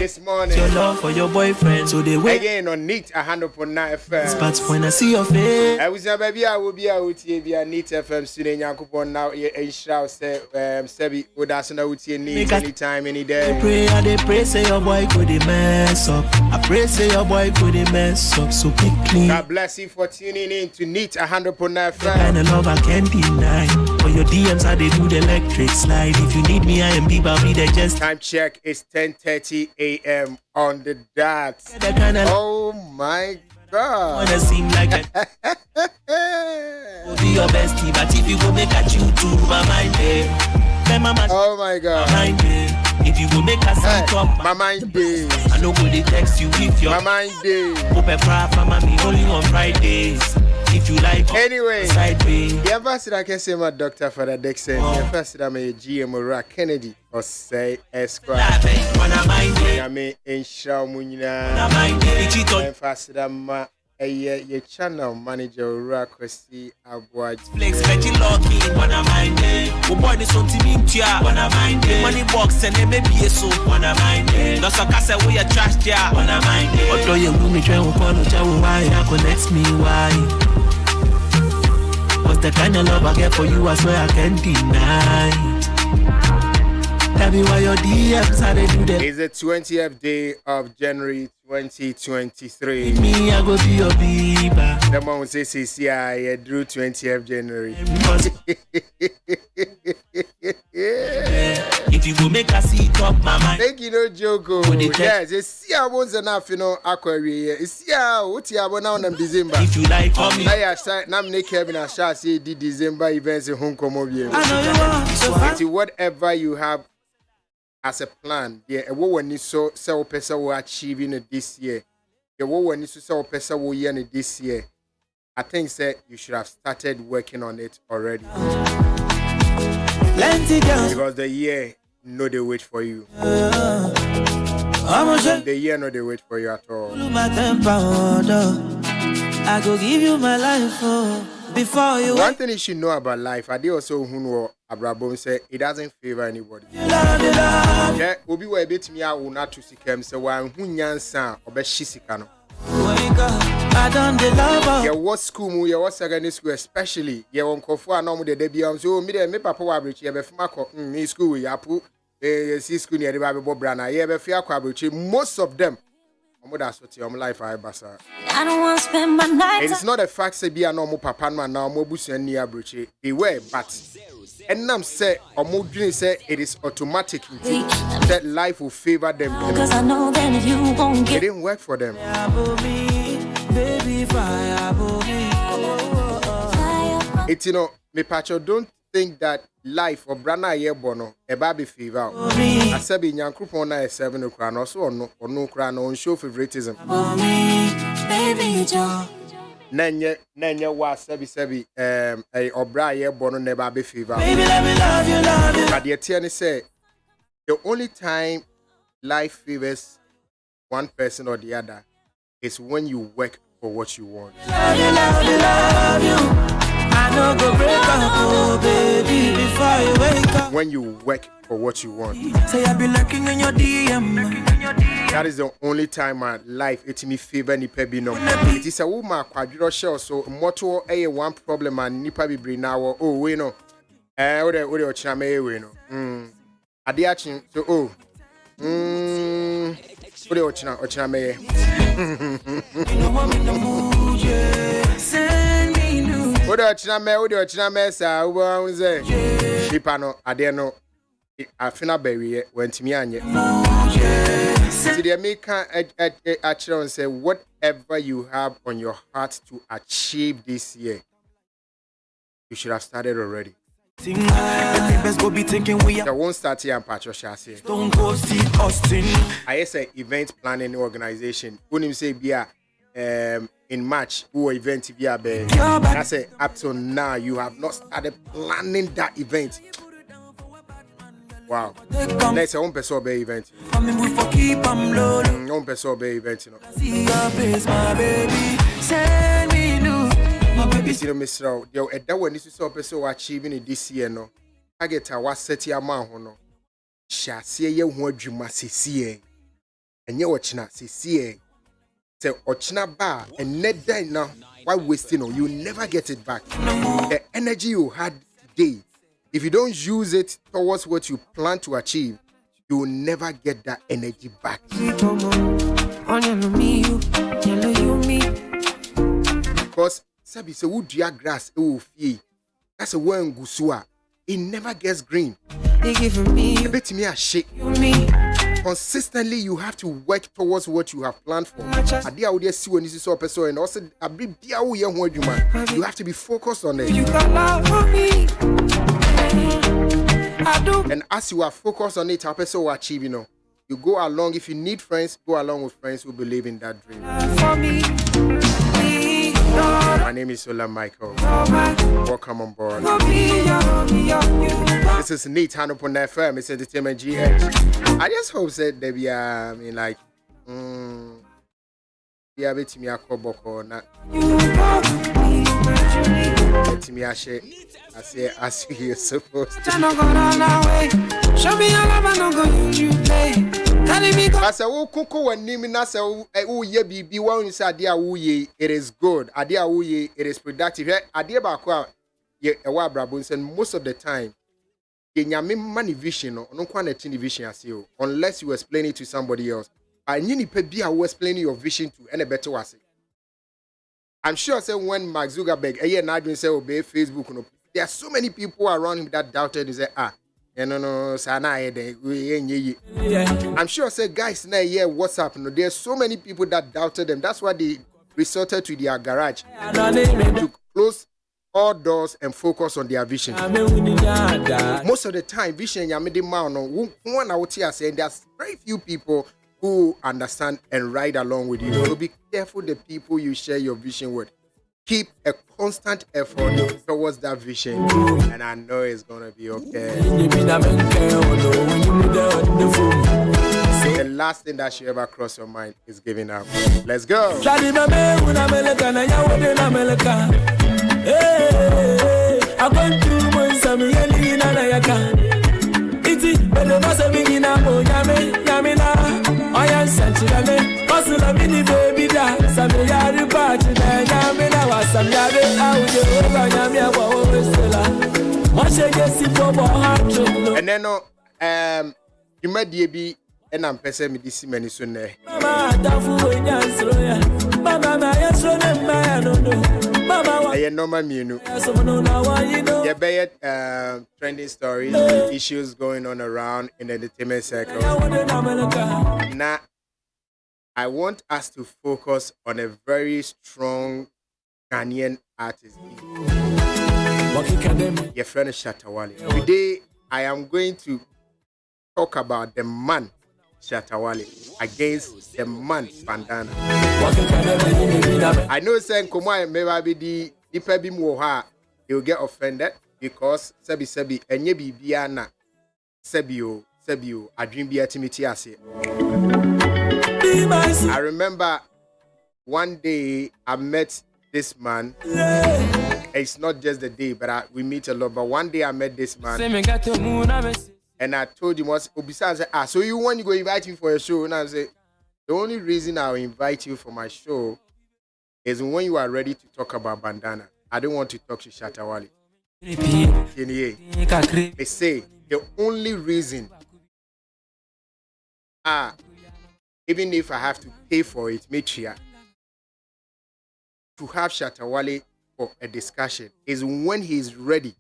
this morning. Your love for your boyfriend, so they wait again on Neat 100.9 FM. but when I see your face, I was a baby. I will be out here via Neat FM student. Yankupon now. A shout say Sebi Udasana would see Neat anytime, any day. They pray say your boy could mess up. I pray say your boy could mess up. So pick clean. God bless you for tuning in to Neat 100.9 FM. Kind of love I can't deny. For your DMs, how they do the electric slide. If you need me, I am deep. I'll be there just. Time check is 10:30 a.m. on the dot. Oh my God. Wanna seem like a will be your bestie, but if you go make a chew to my mind, oh my God. My mind, if you go make a sit up, my mind day. I know go they text you with your my mind day. Open cry for mommy only on Fridays. If you like, anyway, the ambassador I can say my doctor for the Dixon. The first time a GM or Kennedy or say Esquire. I mean, in Shamunina, and faster my a channel manager Rakwesi Abuaj. Flex Betty Lucky, wanna mind it. Who bought this on TV? Wanna mind it. Money box and maybe so, wanna mind it. Lots of cassa we are trash, yeah, wanna mind it. What do you do me try to call why? I connect me, why? Cause the kind of love I get for you, I swear I can't deny. Tell me why your DMs how they do that. It's the 20th day of January 2023. Me, I go be your beaver. The month says CCI drew 20th January. If you go make a seat up, mama. Thank you, no joke. Yes, it's here once enough, you know, Aquaria. It's here, what you have now in December. If you like, come in. I start, now make Kevin a shot, say, the December events in Hong Kong. I know you want. Whatever you have as a plan, yeah, what when you saw sell person will achieving it this year. The what when you sell person will year this year. I think that you should have started working on it already. Because the year no they wait for you. The year no they wait for you at all. I go give you my life before you. One thing you should know about life, I did also who Abrabom said it doesn't favor anybody. Yeah, Obi were a bit me out not to see him, so I'm who nyansa or beshisikano. I don't love. Yeah, what school, yeah, what secondary school, especially, yeah, on Kofu and normal the debut. So, me papa wabrich, yeah, before me school, yeah, put see school near the Bible Brana, yeah, before Quabrich, most of them. That's what your life I basa. I don't want to spend my night. It's not a fact say be a normal papa man now more bush and near bridge. They were, but and nam say or more say it is automatic that life will favor them. Because I know that you won't get. It didn't work for them. It's you know, me pacho don't think that life or brana ye bono e baby fever. I said be nyankopon na 7 okra no so no okra no show favoritism. Nanya wa sebi obra ye bono ne baby fever. Baby, let me love you. But the tiani say the only time life favors one person or the other is when you work for what you want. Love you. I know go break up, baby, before you wake up. When you work for what you want. Say I be lurking in your DM. That is the only time my life it me favor nipa bi no. It is a woman kwadro shell so moto one problem and nipa bi bring now oh we no. Ode ochina me we no. Ade achi so oh. Ode ochina me. Ode ochina me sa wo say nipa no ade no afina bewe wentimi anye. See the American actually say whatever you have on your heart to achieve this year, you should have started already. I won't start here and Patricia say. I say event planning organization. When you say be in March who event be a I say up to now you have not started planning that event. Wow. Let's say one person be event. One person be event, you know. See your face, my baby. Send me new. My baby. See the Mr. Yo, that one is so person achieving it this year, no. I get a what set your man, no. Shall see ye who dream as see. and you watching see say ochina ba and net day now. Why wasting on? You never get it back. The energy you had today, if you don't use it towards what you plan to achieve, you will never get that energy back. Because sabi say wood grass it will fee. That's a one gusua. It never gets green. A bit me a shake. Consistently, you have to work towards what you have planned for. You have to be focused on it. And as you are focused on it, will achieve, you go along. If you need friends, go along with friends who believe in that dream. My name is Ola Michael. Welcome on board. This is Neat Hanupon FM. It's Entertainment GH. I just hope that there be be a bit to me a koboko na. To me a share. I say as you're supposed to. Show me your love and I'm going to play. I say, "Oh, Coco, when Nimina say, oh, ye be one is idea, it is good. Idea, it is productive. Idea about ye a wabrabons, and most of the time, ye nyame money vision or no quantity vision as you, unless you explain it to somebody else. I need to be explaining your vision to any better was it. I'm sure say when Mark Zuckerberg, a year now, say obey Facebook, there are so many people around him that doubted and say, no, I'm sure say guys now yeah WhatsApp no there's so many people that doubted them. That's why they resorted to their garage to close all doors and focus on their vision. Most of the time vision one out here saying there's very few people who understand and ride along with you. So be careful the people you share your vision with. Keep a constant effort towards that vision, and I know it's gonna be okay. The last thing that should ever cross your mind is giving up. Let's go. And then you might be and I'm person me this many soon. Yeah, normal you yeah, be trending stories, issues going on around in the entertainment circle. Now, I want us to focus on a very strong Ghanaian artist. Your friend Shatawale. Today, I am going to talk about the man Shatawale against the man Bandana. I know saying Komai maybe the Pebi Moha, you'll get offended because Sebi and Yebi Biana Sebio a dream be timidity. I remember one day I met this man. It's not just the day, but we meet a lot. But one day I met this man, and I told him what's Obisa said, so you want to go invite me for a show? And I said, the only reason I'll invite you for my show is when you are ready to talk about Bandana. I don't want to talk to Shatawale. They say the only reason even if I have to pay for it, make sure to have Shatawale for a discussion is when he is ready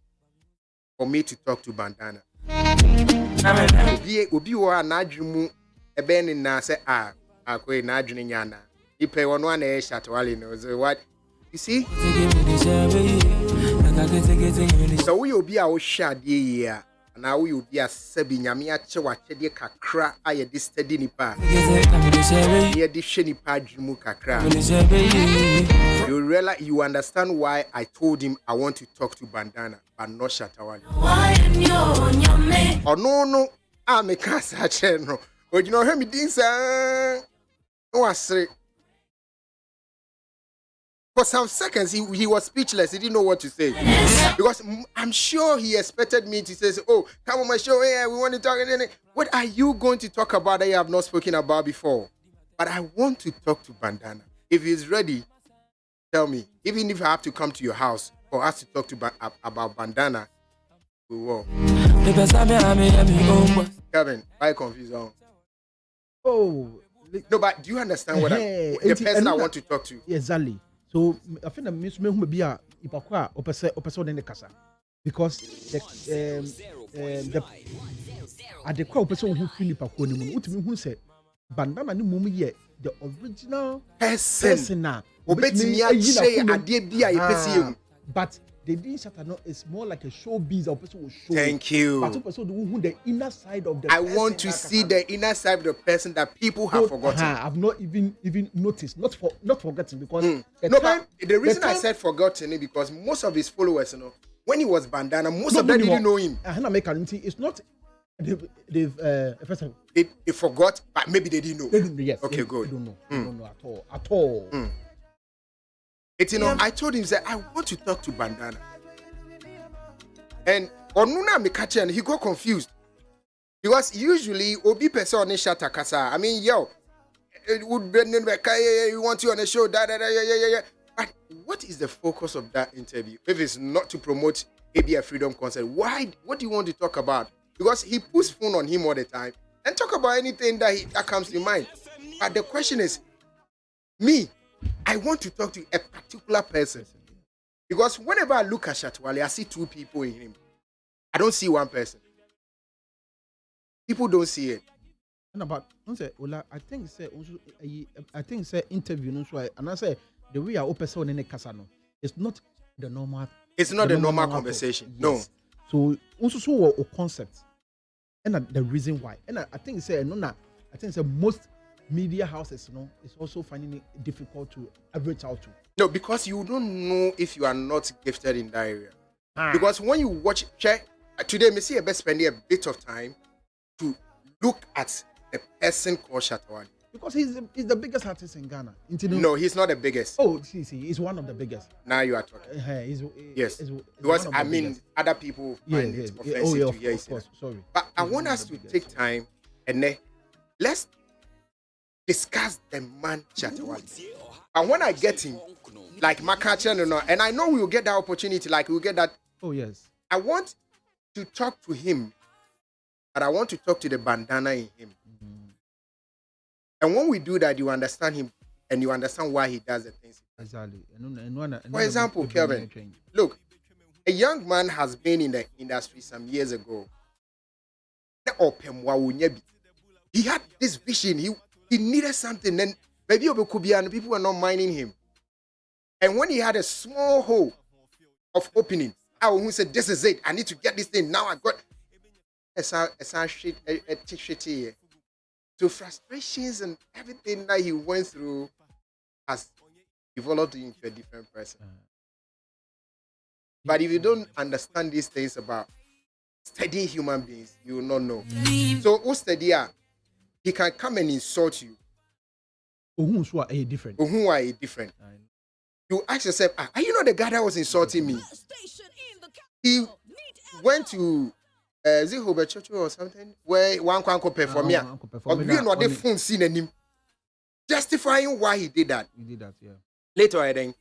for me to talk to Bandana. Obi wa na adwumu ebe ni na say akwe na adwene nyana. Ipe wono na e Shatawale no. So what you see? So we obi a wo hwa de ye na we obi a sabi nyame a che wa chede kakra aye de steady nipa. Ye de hwe nipa adwumu kakra. You realize, you understand why I told him I want to talk to Bandana but not Shatawale. Oh no, me can't say no. But you know him didn't say no I say. For some seconds he was speechless. He didn't know what to say. Because I'm sure he expected me to say, come on my show, we want to talk. What are you going to talk about that you have not spoken about before? But I want to talk to Bandana. If he's ready, tell me. Even if I have to come to your house for us to talk to about Bandana, we will. Kevin, why confused? Oh, no, but do you understand what the person I want to talk to? Exactly. So I think that means me who be a ipakwa opese in the casa because the at the crowd person who feel ipakwa ni mu utimi hu say Bandana ni mum ye the original person na obetimi a share ade bia ye pese but the didn't shatter no it's more like a showbiz or person will show. Thank you. But person who the inner side of the I want to see the inner side of the person that people have forgotten. I've not even noticed, not forgotten because the reason I said forgotten is because most of his followers, you know, when he was Bandana, most of them didn't know him. It's not they forgot, but maybe they didn't know. Yes. Okay, good. They don't know at all. It's, you know, I told him that I want to talk to Bandana. And Onuna me catch and he got confused. Because usually Obi person on shata kasa. I mean, yo, it would be you want you on the show, yeah. But what is the focus of that interview? If it's not to promote ABI Freedom Concert, why? What do you want to talk about? Because he puts phone on him all the time and talk about anything that comes to mind. But the question is, me, I want to talk to a particular person. Because whenever I look at Shatwale, I see two people in him. I don't see one person. People don't see it. And about Ola, I think say interview no so and I say the way I open so in the casano. It's not the normal. It's not the normal conversation. Yes. No. So also a concept. And the reason why. And I think say most media houses, you know, is also finding it difficult to reach out to. No, because you don't know if you are not gifted in that area. Because when you watch, today, me see a best spending a bit of time to look at the person called Shatawale. Because he's the biggest artist in Ghana. No, he's not the biggest. Oh, see, he's one of the biggest. Now you are talking. Yes. Because I mean, biggest. Other people find it offensive to hear of course. Sorry. But I want us to take time and then let's discuss the man Shatawale. And when I get him, like Makachen, and I know we will get that opportunity, like we'll get that. Oh, yes. I want to talk to him, but I want to talk to the Bandana in him. Mm-hmm. And when we do that, you understand him and you understand why he does the things. Exactly. For example, Kelvin, look, a young man has been in the industry some years ago. He had this vision. He needed something, and maybe people were not minding him. And when he had a small hole of opening, I would say, "This is it. I need to get this thing now. I got a shit here." So frustrations and everything that he went through has developed into a different person. But if you don't understand these things about studying human beings, you will not know. So, who study? He can come and insult you. Who are different? Who are different? You ask yourself, are you not the guy that was insulting me? He went to Zihobe Church or something where one can perform here. Or we not the phone seen him justifying why he did that. He did that, yeah. Later, I think,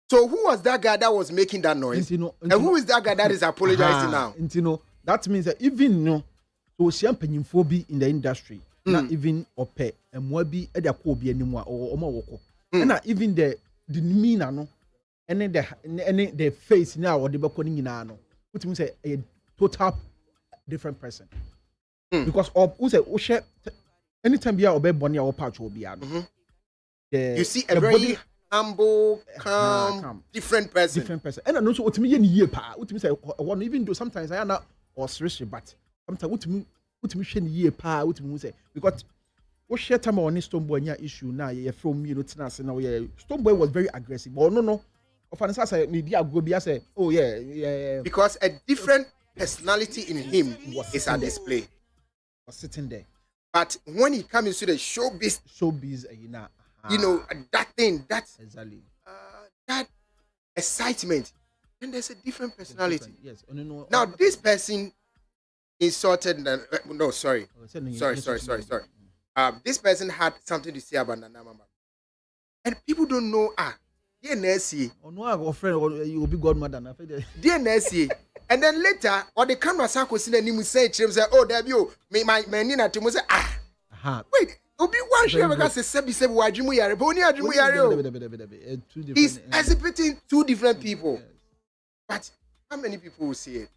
so who was that guy that was making that noise? And who is that guy that is apologizing now? That means that even so champagne phobia in the industry, not even ope and mobi at the kobe anymore or omawoko. And not even the demeanor, no, and then the face now or the balcony no, which means a total different person. Because of anytime you are obey bonny or patch will be you see a very humble, calm, different person. And I also what me year pa, what me say one even though sometimes I am not or seriously, but sometimes what me share year pa, what me say because what share time on this Stoneboy issue now you from you know now Stoneboy was very aggressive. But no. Of an answer media go be say, oh yeah. Because a different personality in him is a display. Was sitting there. But when he comes into the showbiz, you know, that thing, that's exactly that excitement, then there's a different personality. Yes. Now this person insulted. Sorry. this person had something to say about Nana Mama. And people don't know, dear Nessie. Oh, no, I got a friend, or you will be godmother. Dear Nessie. And then later, or the camera circle see the name say, oh, there you, my Nina to say, wait, Obi one share because it's 77 Wajimu Yare, Boni Ajimu Yare. He's exhibiting two different people. But how many people will see it?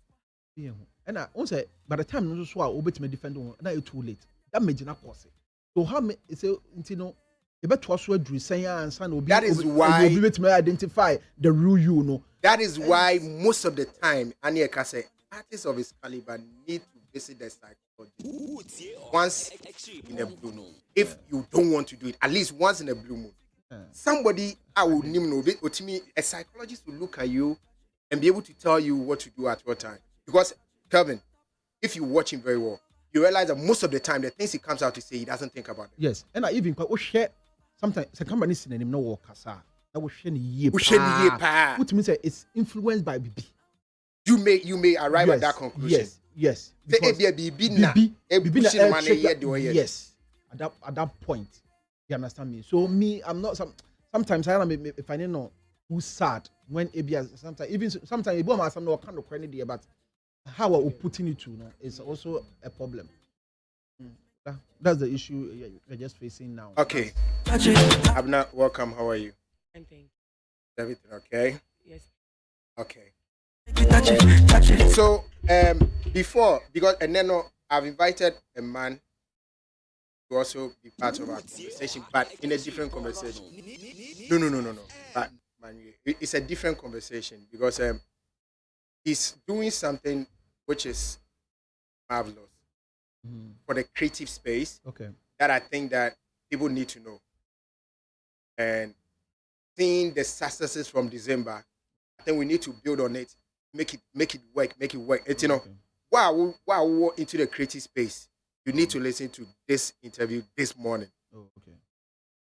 Yeah. And I also, by the time you saw Obit me defend on, now it's too late. That made you not cause it. So, how many, you know, about was what you say, and son, that is why you me identify the real you know. That is why most of the time, Anieka say, artists of his caliber need to visit the psychologist once in a blue moon. If you don't want to do it, at least once in a blue moon. Somebody, I will name no bit, or to me, a psychologist will look at you and be able to tell you what to do at what time. Because, Kelvin, if you watch him very well, you realize that most of the time, the things he comes out to say, he doesn't think about it. Yes, and I even quite share sometimes. The company is in him no work kasa. That was sharing ye. Which means it's influenced by BB. You may arrive at that conclusion. Yes. Yes. At that point, you understand me. So me, I'm not sometimes I am if I know who's sad when ABS sometimes people are some kind of credit there, but how are we putting it to is also a problem. That's the issue we're just facing now. Okay. Abna, welcome. How are you? And thank you. Everything okay? Yes. Okay. So before, because and then I've invited a man to also be part of our conversation, but in a different conversation. No. But man, it's a different conversation because he's doing something which is marvelous for the creative space. Okay. That I think that people need to know. And seeing the successes from December, I think we need to build on it, make it work. It's, you know, while we're into the creative space, you need to listen to this interview this morning. Oh, okay.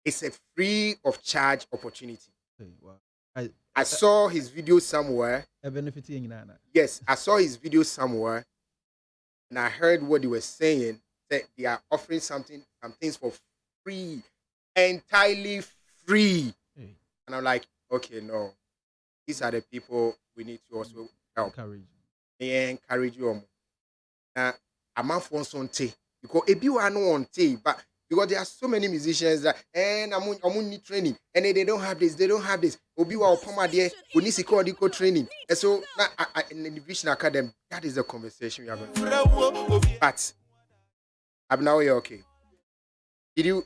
It's a free of charge opportunity. Okay, wow. I saw his video somewhere. Yes, I saw his video somewhere, and I heard what they were saying, that they are offering some things for free, entirely free. Hey. And I'm like, okay, no. These are the people we need to also help. Encourage you. Now, I'm not for something because if you are not on tape, but because there are so many musicians that and I'm need training and they don't have this. Obi wa opoma there, we need to training. And so in the Vision Academy, that is the conversation we are going to have. But I'm now okay. Did you?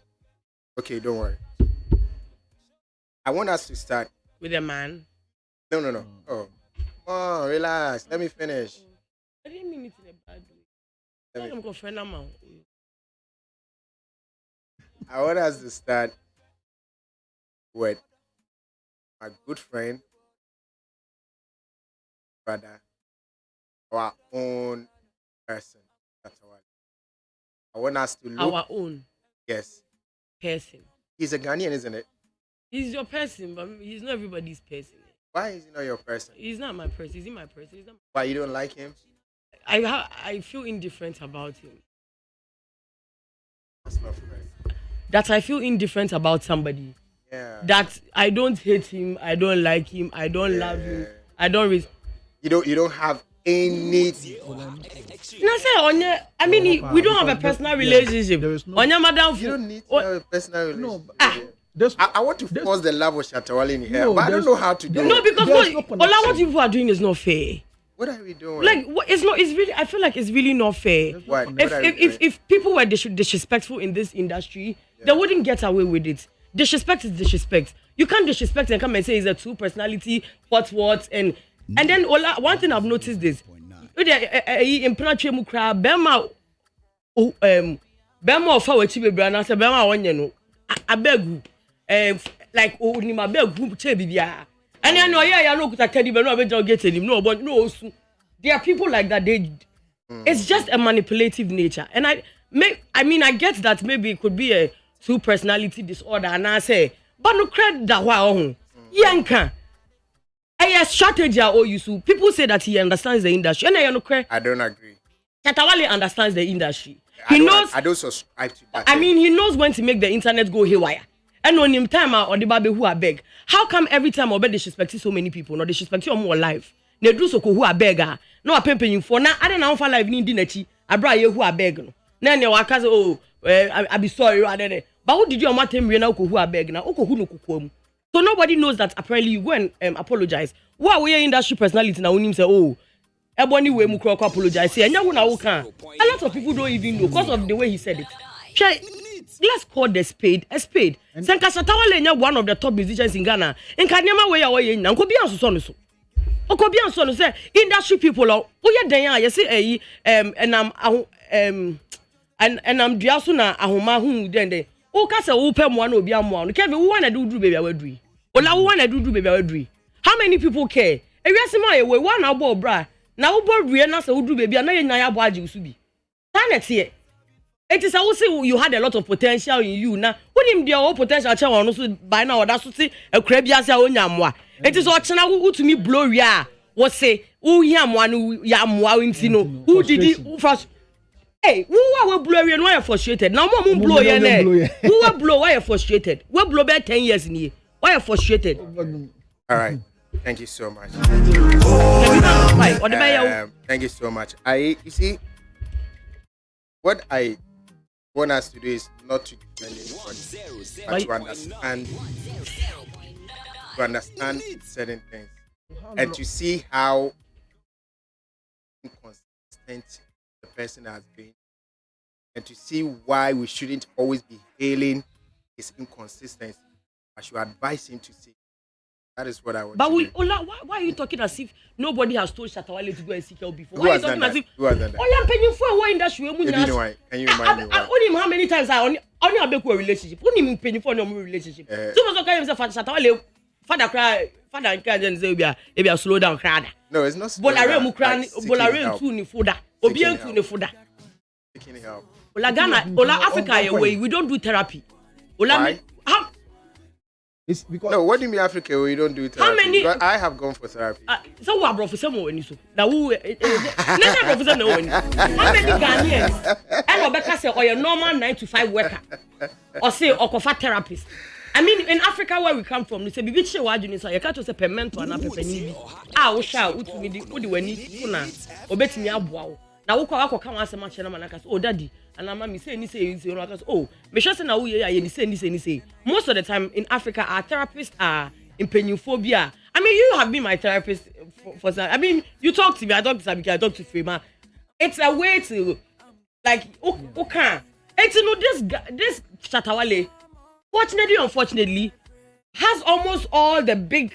Okay, don't worry. I want us to start with a man. No. Oh, relax. Let me finish. I didn't mean it in a bad way. I'm going for an amount. I want us to start with my good friend, brother, our own person. That's all. I want us to look. Our own. Yes. Person. He's a Ghanaian, isn't it? He's your person, but he's not everybody's person. Why is he not your person? He's not my person. He's my person. He's not. Why you don't like him? I feel indifferent about him. That's not fair. That I feel indifferent about somebody. Yeah. That I don't hate him. I don't like him. I don't love him. I don't. You don't have any. I mean, we don't have a personal relationship. There is no. You don't need to have a personal relationship. I want to force the love of Shatawale in here, but I don't know how to do it. No, because what you people are doing is not fair. What are we doing? Like, it's not. It's really. I feel like it's really not fair. What? If people were disrespectful in this industry, they wouldn't get away with it. Disrespect is disrespect. You can't disrespect and come and say it's a two personality, what, and then one thing I've noticed is, in Pranachemu crowd, Bema of our chibi brand, say Bema one you know, I beg like ni ma beg group chebibia. And I know I know that Teddy but no getting him no, but no, there are people like that. It's just a manipulative nature, and I get that maybe it could be a two personality disorder, and I say, but no credit that wow, yanka. A strategy or you so people say that he understands the industry, and I don't agree. Shatawale understands the industry. He knows. I don't subscribe to that. I mean, he knows when to make the internet go haywire. And on him time or the baby who are beg. How come every time I disrespect so many people? No disrespect you more life. Ne do so who are beggar. No a pimping for now. I don't know for life need dinner. I brought you who are begging. Then you are oh, I be sorry. But what did you want him who are begging? So nobody knows that apparently you go and apologize. Why we are industry personality now when him say, oh, everybody way mu apologize. Say, and you know can. A lot of people don't even know because of the way he said it. Let's call the spade a spade. Senka Satawale one of the top musicians in Ghana. In Kanyama way away in Nanko Bian so. Okobian so say industry people are oh yeah you see and I'm Diasuna ahoma hu den o ka se wo pem one obi amwa no Kevin wo wanna do baby awadui ola wo wanna do baby awadui how many people care ewiase ma ye we one abo bra na wo bo wie na se wo do baby na ye nyan abo agi usu bi planet here it is I will say you had a lot of potential in you na wonim dia o potential che won so by now oda so ti akura biase a onya amwa it is o chena wo to me blow wi a wo say wo hi amwa no ya amwa nti no who did it first. Hey, who are blow and why are frustrated? Now, mom blow your neck. Who are blow? Why are frustrated? We blow about 10 years in here. Why are frustrated? All right. Thank you so much. Thank you so much. You see, what I want us to do is not to defend anybody, but to understand certain things and to see how inconsistent the person has been, and to see why we shouldn't always be hailing his inconsistency. I should advise him to see. That is what I want. But Ola, why are you talking as if nobody has told Shatawale to go and seek help before? Who has done that? Who has done that? Ola, paying for what industry? Can you remind me? Only how many times I only have a relationship? Only paying for no relationship. So much okay, Shatawale, father cry, father and cry, and say, "Maybe I slow down, cry." No, it's not. Bolare mukran, bolare tu ni foda. Obian tu ni foda. Seeking help. Ola Ghana, Ola Africa away. We don't do therapy. Ola, how? It's because No, what do you mean Africa where you don't do therapy? How many? Because I have gone for therapy. So what professor mo eni so? Na who? Never professor no eni. How many Ghanaians? And Rebecca say, "Oh, you're normal 9 to 5 worker." Or say, "Oh, cover therapist." I mean, in Africa where we come from, we say, "Bibi che wa adwini so, you can't say payment or na pepeni bi." Ah, wo sha, utu mi di, udi wani, kuna, obetimi aboa wo. Na wo kwa kan asema che na manaka so, "Oh, daddy." And I'm me say, oh, me sure say na we ya say. Most of the time in Africa, our therapists are in peniophobia. I mean, you have been my therapist for I mean, you talk to me, I talk to Sabiki, I talk to Frema. It's a way to like okay. It's this Shatawale, fortunately, unfortunately, has almost all the big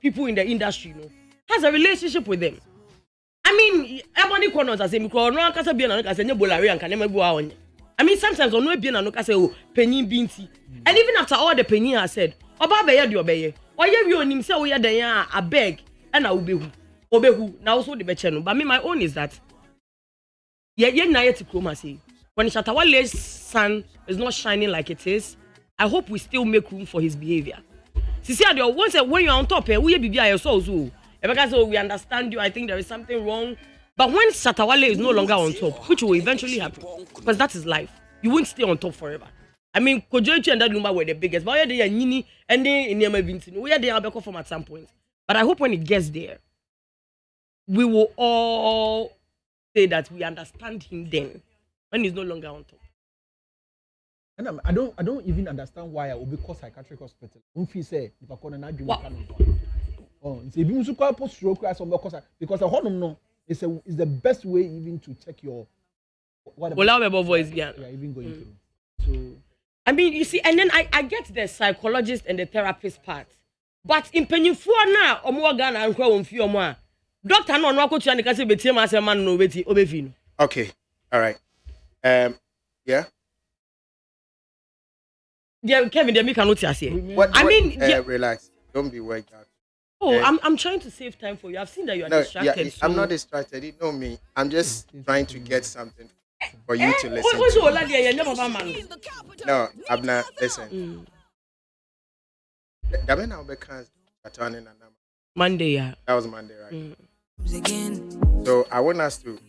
people in the industry, has a relationship with them. I mean, everybody corners as no kasa be na kasa nye bolare and kanema bu awon. I mean, sometimes on no be na no kasa o penyin binti. And even after all the penyin has said, oba be ye de obeye. Oye wi onim say oye den ya abeg e na obehu na also the beche no. But me my own is that ye na yet kroma say when Shatawale's sun is not shining like it is, I hope we still make room for his behavior. See once when you're on top we bibia your so because we understand you, I think there is something wrong. But when Shatawale is no longer on top, which will eventually happen, because that is life, you won't stay on top forever. I mean, Kojoichi and that Lumba were the biggest, but they are Nini and they in Yama Vinci. We are the Albeko from at some point. But I hope when it gets there, we will all say that we understand him then, when he's no longer on top. And I don't even understand why I will be called psychiatric hospital. Say oh, it's a because a honor no, it's the best way even to check your whatever voice yeah, even going through. So I mean, you see, and then I get the psychologist and the therapist part, but in penifo na omo Ghana and kwa onfi omo a doctor no no akotua ne kase betie ma asema no obeti obefi no. Okay, all right, yeah. Yeah, Kevin, they make a note here. I mean, relax, don't be worked out. Oh, I'm trying to save time for you. I've seen that you are distracted. Yeah, I'm not distracted. You know me. I'm just trying to get something for you to listen to. No, Abna, listen. Monday, yeah. That was Monday, right? So I want us to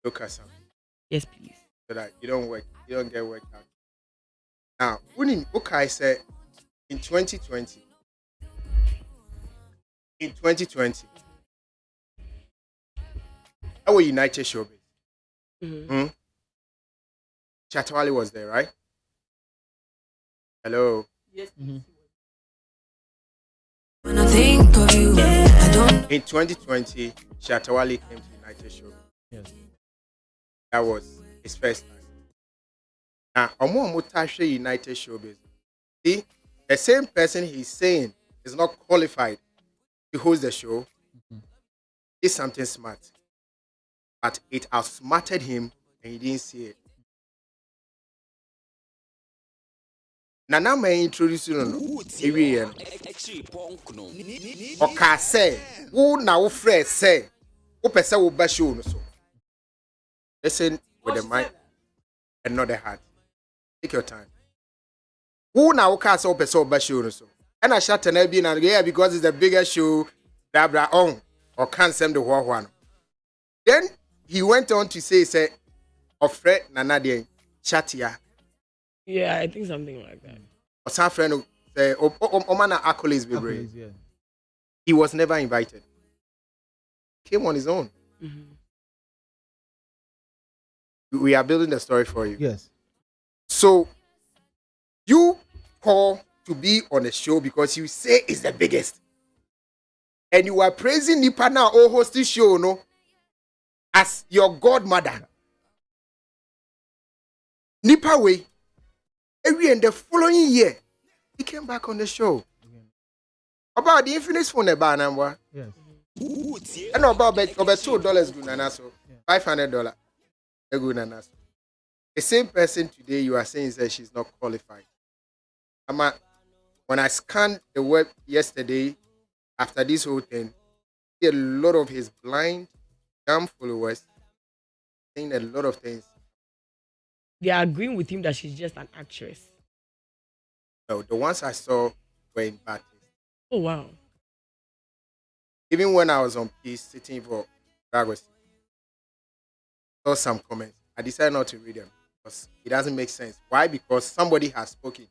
look at something. Yes, please. so that you don't get worked out. Now, when Ukai said in 2020, our United Showbiz. Chatawali was there, right? Hello. Yes. When I think of you, I don't. In 2020, Chatawali came to United Showbiz. Yes. That was his first time. Now, Omo Mutashe United Showbiz. See, the same person he's saying is not qualified to host the show is something smart. But it outsmarted him and he didn't see it. Nana may introduce you no area. Oka say, who now friend say, who person will bash you so. Listen with the mind and not the heart. Take your time. Who now cast up a so bash you so. And I shut an Airbnb and yeah, because it's the biggest show that bra on or can't send the one. Then he went on to say, of Fred Nanadian Chatia. Yeah, I think something like that. Or some friend say, Omana accolades be brave. Yeah. He was never invited. Came on his own. We are building the story for you. Yes. So you call to be on the show because you say it's the biggest. And you are praising Nipa now or host this show, no? As your godmother. Nipa way. Every and the following year, he came back on the show. About the infinite phone about number. Yes. And about $2 good and so $500 good and so. The same person today you are saying that she's not qualified. When I scanned the web yesterday after this whole thing, a lot of his blind, dumb followers saying a lot of things. They are agreeing with him that she's just an actress. No, the ones I saw were in bad taste. Oh wow. Even when I was on peace sitting for Dragos, saw some comments. I decided not to read them because it doesn't make sense. Why? Because somebody has spoken.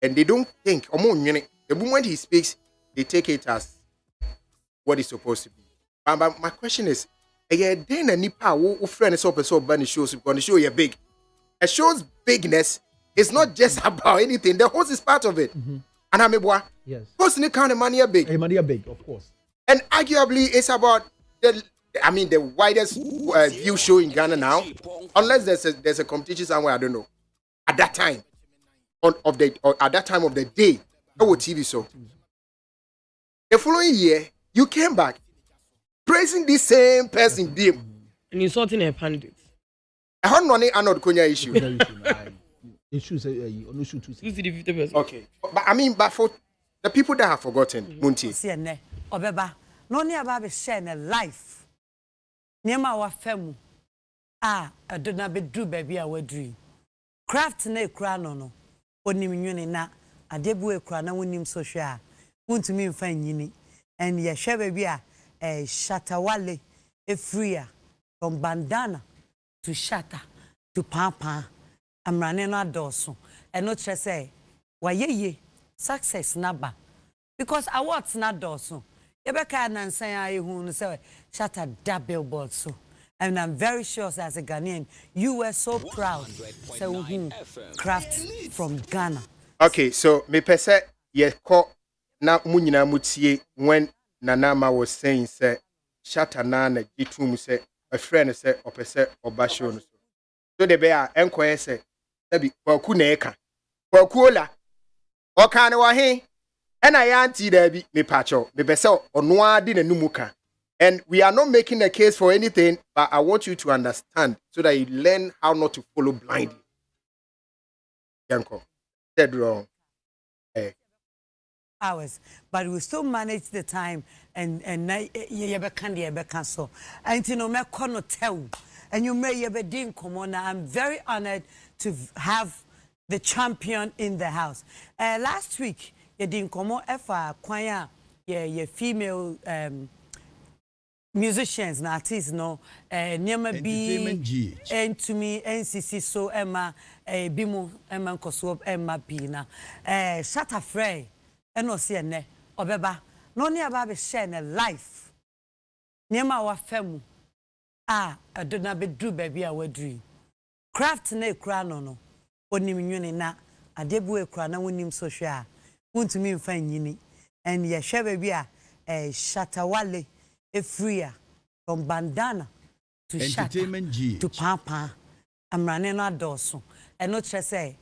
And they don't think. The moment he speaks, they take it as what it's supposed to be. But my question is, then a nipa who friend is up so bad shows because the show you're big. A show's bigness is not just about anything. The host is part of it. And I'm a Yes. host in the kind of money are big. Money are big, of course. And arguably, it's about the widest view show in Ghana now. Unless there's a competition somewhere, I don't know. At that time at that time of the day, our TV show. The following year, you came back praising this same person, And insulting her candidates. I don't know another Konya issue. Issues, no issue too. You see the 50%. Okay, but for the people that have forgotten, Munti. CNN, Obeba, no near Baby share life. Near my family. I do not be do baby our dream. Craft ne crown no. Only me na. I debu a crown when him social. Want to me find yini. And ye share baby a Shatawale, a freer from bandana to shatter to papa. I'm running out doors. And not just say, why ye success naba. Because I was not doors. Ebeka and say I who say shatter double board so. And I'm very sure as a Ghanaian, you were so proud. So craft from Ghana. Okay, so me pese ye ko na munyina mutie when Nanama was saying say shatter na na gitum say a friend say opese obasho no. So the bear enkoye say Nabi kwaku na eka. Kwaku ola. Oka na wa he. Ena ya anti da bi me pacho. Me pese ono ade na numuka. And we are not making a case for anything, but I want you to understand so that you learn how not to follow blindly. Yanko, said wrong. Hours, but we still manage the time and so. And you know, me kono tell, and you may be doing komona. I'm very honored to have the champion in the house. Last week, you didn't come on efa kwanya ye female musicians na artists no niema Entertainment bi GH. to me NCC so Emma bimu Emma nkoso Emma pina Shatta Frey eno se ne obeba no ne aba be share ne life niema wa fam do na be dru baby a wadru craft na ekura no onim nwene na adebu ekura na wonim so hwe a wontumi mfa nyini and ye hwe baby a Shatta Wale Efria from bandana to Entertainment Shatta GH. to Papa amrane no adoso eno kire say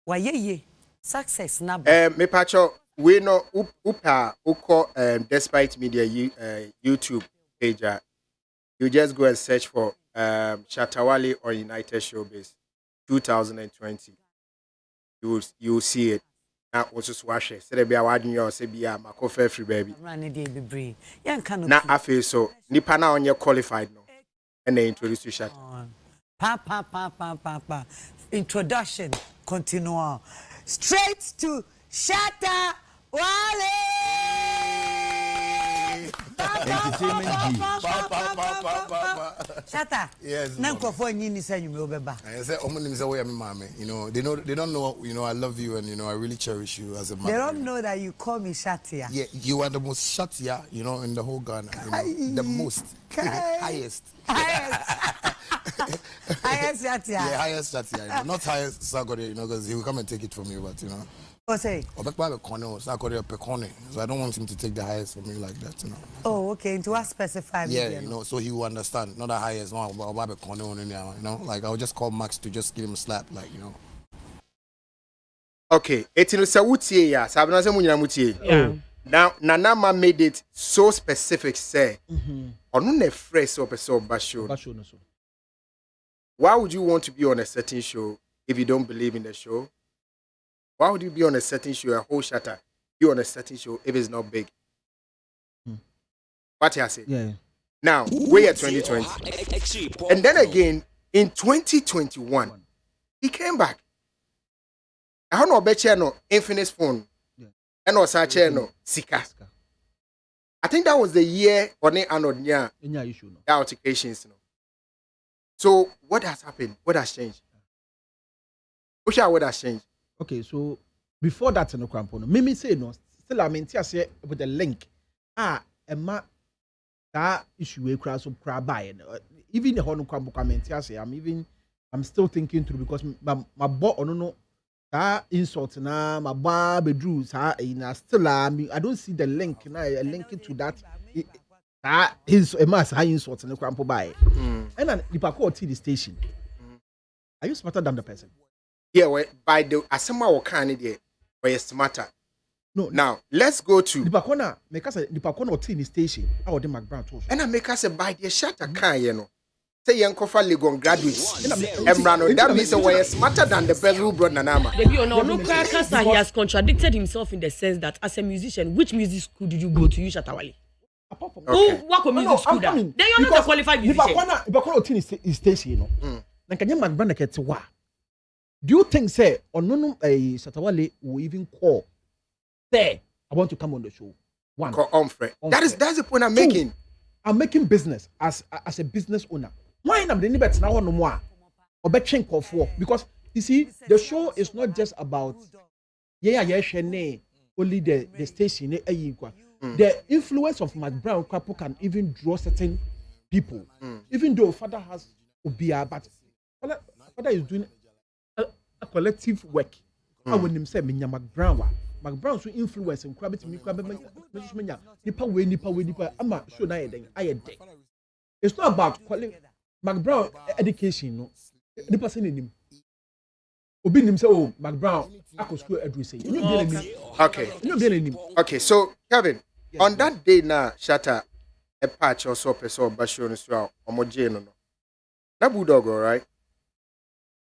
wayeye success na me pacho we no upa uko despite media YouTube page you just go and search for Shatta Wale or United Showbiz 2020 you will see it. Na also swash it. Say be awadun yo say be a makofa free baby. amrane dey bebre yan kan Na afi so nipa na onye qualified no. And they introduce you Shatta. pa introduction continue straight to Shatta Wale Entertainment GH. Shatta Yes, na mama. nkofo nyini say you obeba I say, where me mama. You know, they don't know. You know, I love you, and you know, I really cherish you as a man. they don't know that you call me Shatta. Yeah, you are the most shatia, you know, in the whole Ghana. You know, the most highest. Highest Shatta. Yeah, highest shatia. You know, not highest Sagore, you know, because he will come and take it from you, but you know. What say? Obekwa Pekono, Sagore Pekone. So I don't want him to take the highest from me like that, you know. Oh, okay. Into what specify? Yeah, you know, so he will understand. Not the highest, no, about Pekono, you know. Like I'll just call Max to just give him a slap, like you know. Okay, etino sa wutie ya, sabna se munyina mutie. Yeah. Now Nanama made it so specific say. Onu ne fresh so person basho. Basho no so. Why would you want to be on a certain show if you don't believe in the show? Why would you be on a certain show, a whole Shatta, be on a certain show if it's not big? What you say? Yeah. Now, we're at 2020. And then again, in 2021, he came back. I don't know about no Infinite phone. Yeah. And also no Sika. I think that was the year on the anod Enya issue no. the altercations. You know. So what has happened? What has changed? What has changed? Okay, so before that no crampo no. Me say no. Still I mean say with the link. Emma that issue we crash so cry by even the horn crampo comment say I'm still thinking through because my boy no that insult na my bar bedrew still I don't see the link now linking to that that is a mass high insult no crampo by and then the parkour to the station. Are you smarter than the person? Yeah, well, by the asema wakani there, we're smarter. No. Now let's go to The Pakona, make us the Pakona or the station. I would McBrown too. and I make us a buy the Shatta can you know. Say young Kofa Legon graduates. Emrano, that means we're smarter than the person who brought Nanama. Debi no Kasa, he has contradicted himself in the sense that as a musician, which music school did you go to use Shatta Wale? Apart from Okay. Who work on music school that? Then you're not a qualified the musician. Pakona or the station, you know. Like a young man brand like wa. Do you think say or no Shatta Wale will even call? Say I want to come on the show. One. Call Omfrey. That's the point I'm Two, making. I'm making business as a business owner. Why am I the bets now no more? Or betting call for because you see the show is not just about only the station. The influence of Mac Brown couple can even draw certain people. Even though father has Obia, but father is doing a collective work. I want him say Mac Brown. Mac Brown so influence and crab it me nipa we ama show na yeden ayede. It's not about Mac Brown education no. Nipa say nim. Obi nim say oh Mac Brown akọ school address say. Okay. Okay, so Kevin, on that day now, Shatta a patch or so person basho no so omoje no. Na Bulldog, right?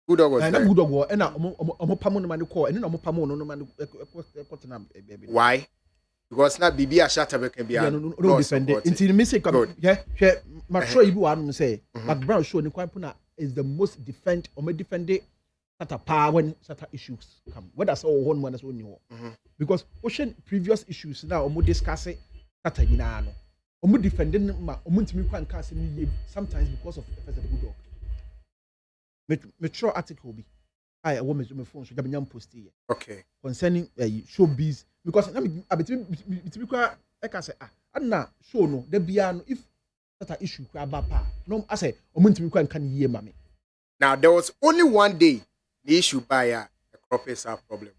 Bulldog was And there. Bulldog and omo pamo no man call and no pamo no man Why? Because now Bibi a Shatta can be yeah, no defend it. Until me say come yeah, Mac sure you one say Mac Brown show ni kwapuna is the most defend Shatta power when Shatta issues come. What that's all one that's only because ocean previous issues now omo discuss it Shatta nyina no. omu defending ma omu ntimi kwa nka asem ni sometimes because of the bulldog me tro article bi I a woman me phone so gabanyam post here Okay. concerning showbiz because na me bitimi kwa e ka say na show no da bia no if that issue kwa ba pa no I say omu ntimi kwa nka ni ma me. Now there was only one day the issue by a crop is a problem.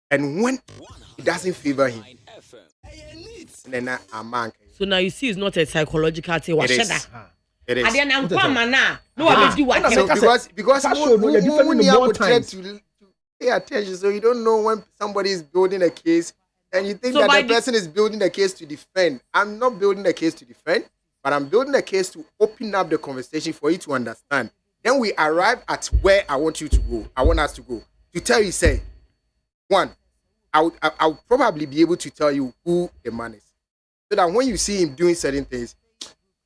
And when it doesn't favor him, then a man. So now you see, it's not a psychological thing. It is. It is. I didn't know So because show no, you're defending the more times. to pay attention, so you don't know when somebody is building a case, and you think So that the person is building a case to defend. I'm not building a case to defend, but I'm building a case to open up the conversation for you to understand. Then we arrive at where I want you to go. I want us to go to tell you, say, one, I'll probably be able to tell you who the man is, so that when you see him doing certain things,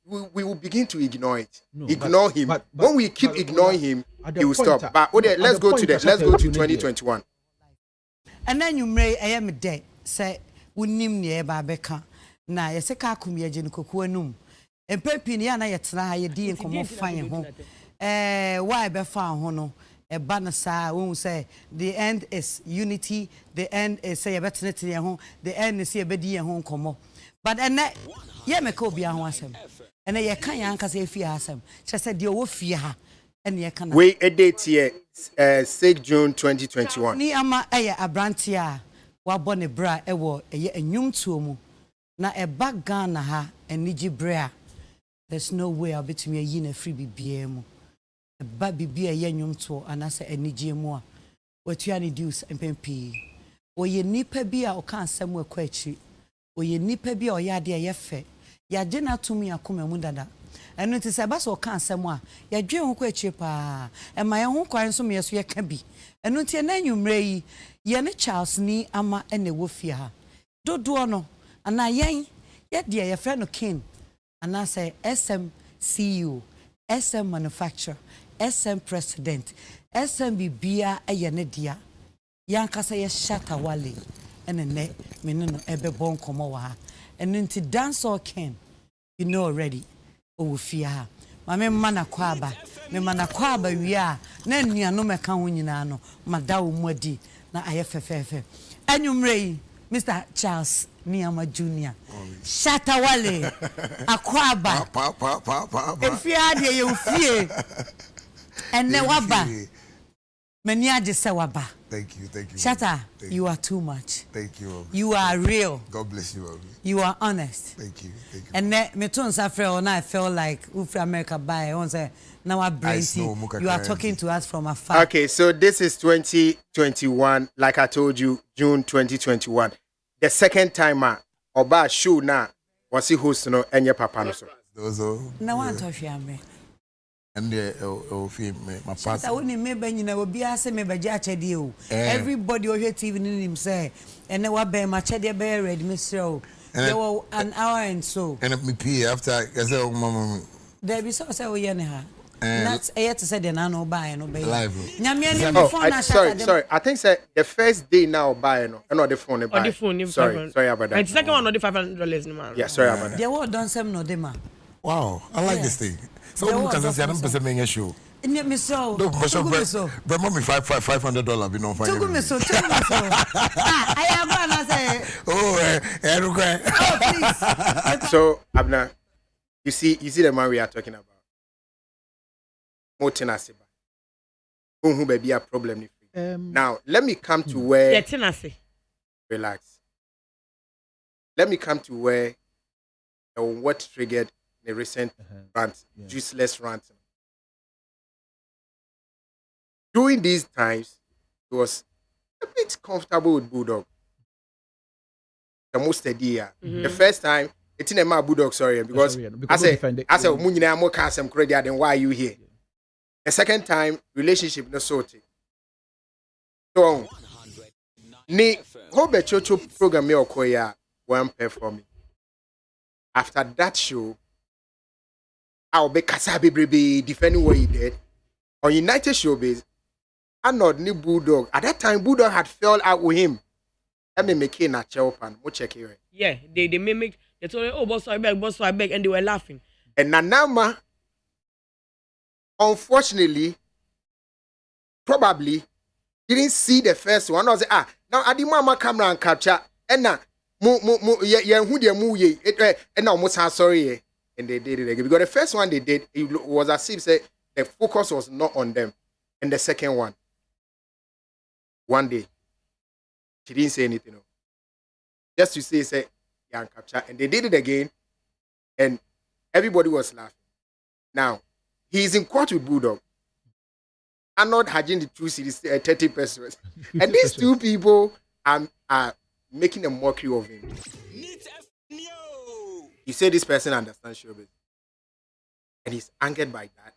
we will begin to ignore it. Him. But when we keep ignoring him, he will stop. But okay, let's go to 2021. And then you may I am dead. Say unim near Babeka. Na yeseka kumye jeni kokuanum. And pepi ni ana yetna ye di nkomo fine ho. Why be found hono? A banner sa won't say the end is unity, the end is say a better home, the end is a bedi home como. But and that ye me ko bia ho asem. And ye kan yanka say fear asem. She said the wo fear and ye can wait a date here 6 June 2021. Ni ama abrantia wa bone bra ewo enwum tuo mu na eba Ghana ha eniji bra. There's no way I'll be to me a free BBM. Ba bibi a yenwum to anase enije mu a watu ani dues mpempi oye nipa bi a o kan asem akwa achi oye nipa bi a oyade a yefe ya je na tumi akoma mu dada enu ti se ba so kan asem a ya dwe ho kwa achi pa e ma ye ho kwan so me so ye ka bi enu ti na nwumre yi ye ne Charles ni ama ene wo fie ha dodo no ana yen ye de ye friend no king anase SM CEO SM manufacturer SM president SM bia ayene dia yankasa ye shatter wale ene ne menno ebe bon komo wa eno nti dance or ken you know already o fia ha ma me mana kwaba me mana kwaba wi a na nuano meka ho nyina no madawo mu adi na aye fefefe anwumre Mr. Charles Niama Jr. Shatter wale akwaba efia de ye ofie and then waba. Many are just waba. Thank you. Shatta, you are too much. Thank you. You are real. God bless you, Obi. You are honest. Thank you. And then me too and I felt like if America buy on say now I bring you are talking to us from afar. Okay, so this is 2021, like I told you, June 2021. The second timer Oba show na was he host no enye papa no so. No one touch me. And my past. I wouldn't maybe you know be asked me by Jachadi o. Everybody over TV in him say and then what be my chede be ready Mr. There were an hour and so. And me pay after I say mama. There be so say we ha. That's yet to say the nano buy no be. Live. Sorry. I think say the first day now buy no and not the phone buy. The phone. Sorry about that. And the second one not the $500 no man. Yeah, sorry about that. There were done some no dem. Wow, I like this thing. So you can say I'm person a show. In me so. No, but mommy $500 be no fine. Tugu me so. I am gonna say. Oh, please. So Abna, you see the man we are talking about. Motina Siba. Who may be a problem. Now let me come to where. Yeah, Tinasi. Relax. Let me come to where what triggered the recent rant, useless rant. During these times, he was a bit comfortable with Bulldog. The most steady. The first time, it's in a my Bulldog, sorry, because I said, Munina more custom credit, then why are you here? The second time, relationship no sorted. So, ni hobe chocho program me okoya one performing. After that show, I'll be Kasabi defending what he did. On United Showbiz, I not new Bulldog. At that time, Bulldog had fell out with him. I mean, make na pan. Mo check here. Yeah, they mimic. They told me, oh, boss, I beg, and they were laughing. And Nanama, unfortunately, probably didn't see the first one. I was now I didn't mama camera and capture. And now, who they move ye? And now, almost sorry, and they did it again because the first one they did it was as if say the focus was not on them, and the second one day, she didn't say anything. Just to say yeah, capture, and they did it again, and everybody was laughing. Now, he's in court with Bulldog. I'm not hedging the 2 cities, 30 pesos. And these two people are making a mockery of him. You say this person understands showbiz. And he's angered by that.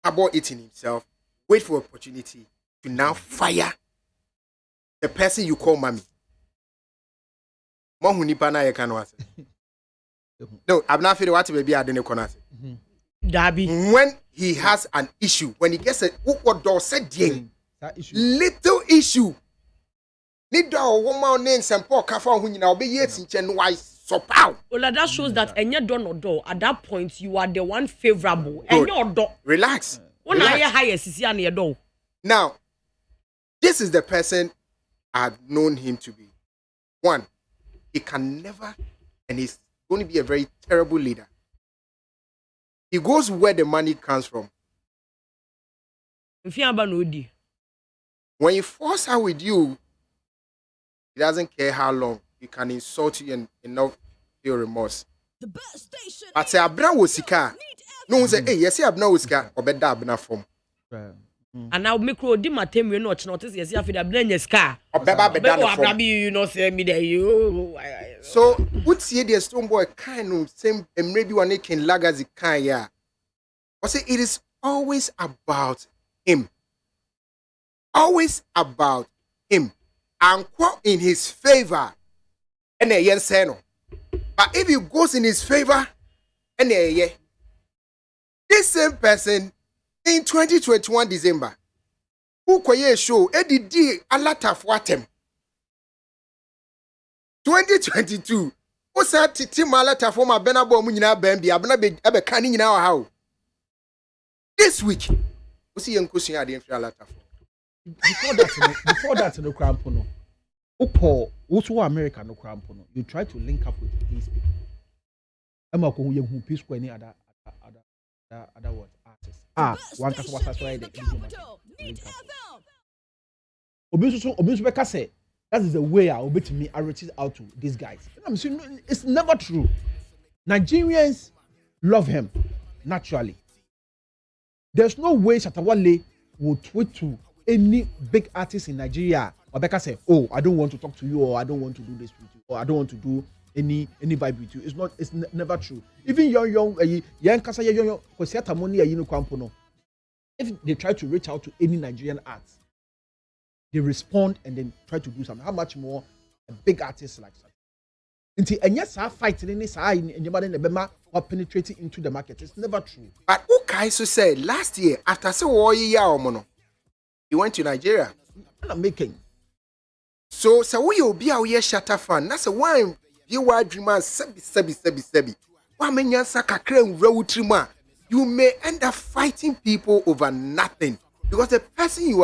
About it in himself, wait for opportunity to now fire the person you call mommy. No, I'm not feeling what baby I didn't connect. Darby. When he has an issue, when he gets a little issue, need woman names and poor kafa who now be yet in why so pow. Well, that shows that and you don't know at that point you are the one favorable and your door. Relax. When I hire CC and your door. Now, this is the person I've known him to be. One, he can never, and he's going to be a very terrible leader. He goes where the money comes from. When he falls out with you, he doesn't care how long. He can insult you and enough feel remorse. But say Abna was sika. No one say, hey, yes, Abna was sika, or better Abna form. And now make road my team we not notice yes you the blend car. Or better you know say me there you. So what's here the stone boy kind of same and maybe one can lagazi kind yeah. I say it is always about him. Always about him. And quote in his favor. And a yes no. But if he goes in his favor, and a this same person in 2021 December, who koye show EDD a lot of watem. 2022, who said Tim Alata for my Benabo Munina Bambi, Abena canning in our house. This week, we see Uncle Sia the Infralata. Before that, no crampono. Opo, also America no crampono. You try to link up with these people. I'm not going to peace any other what artists. One case was aside. Obisu say that is the way I will bet me I reach out to these guys. I'm saying it's never true. Nigerians love him naturally. There's no way Shatawale will tweet to any big artist in Nigeria. Obeka say, "Oh, I don't want to talk to you, or I don't want to do this with you, or I don't want to do any vibe with you." It's not. It's never true. Even young, if they try to reach out to any Nigerian arts, they respond and then try to do something. How much more a big artist like that? Until and yes, I fight in this eye and your body or penetrating into the market. It's never true. But Ukaiso said last year after so mono, he went to Nigeria. And I'm making. So we will be our year shatter fan. That's a wine. You are dreamer sebi. You may end up fighting people over nothing because the person you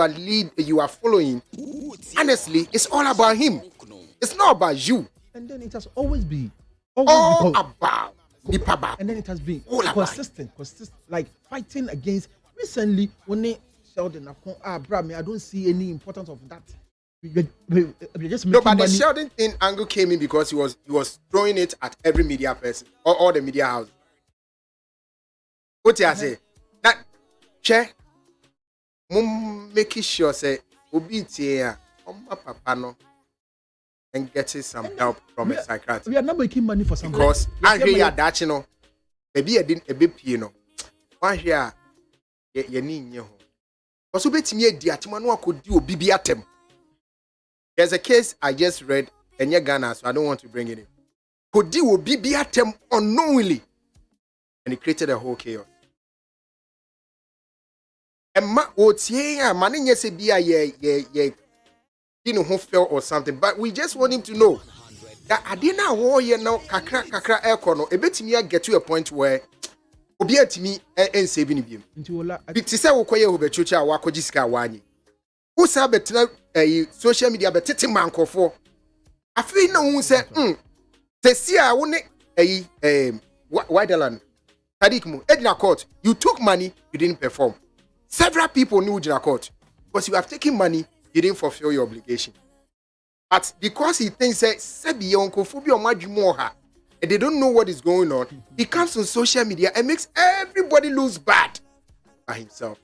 are following, honestly, it's all about him. It's not about you. And then it has always been all about the papa. And then it has been all consistent, like fighting against. Recently, when they Sheldon, I don't see any importance of that. We're just no, but money. the Sheldon thing angle came in because he was throwing it at every media person or all the media houses. What I say? That che making sure say obi tie papa no and getting some help from a psychiatrist. We are not making money for something. Because I hear ya that you know, maybe I didn't a bit you know. One here ye need you. Because we bet me di atimano could do bibi atem. There's a case I just read in Ghana, so I don't want to bring it in. Could do bibi atem unknowingly, and it created a whole chaos. And ma otie ya mani nyese bia ye didn't who fell or something, but we just want him to know that I didn't war here now, kakra aircon, a bit me get to a point where Obia to me and saving him. It's a way over Chucha, Wakojiska Wani. Who said social media, but Titi Manko for. I feel no one said, Tessia, I won't Widerland. Kadikmu, Edna Court, you took money, you didn't perform. Several people knew Edna Court because you have taken money, you didn't fulfill your obligation. But because he thinks that Sebi Onkophobia or Majimoha, and they don't know what is going on, he comes on social media and makes everybody lose bad by himself.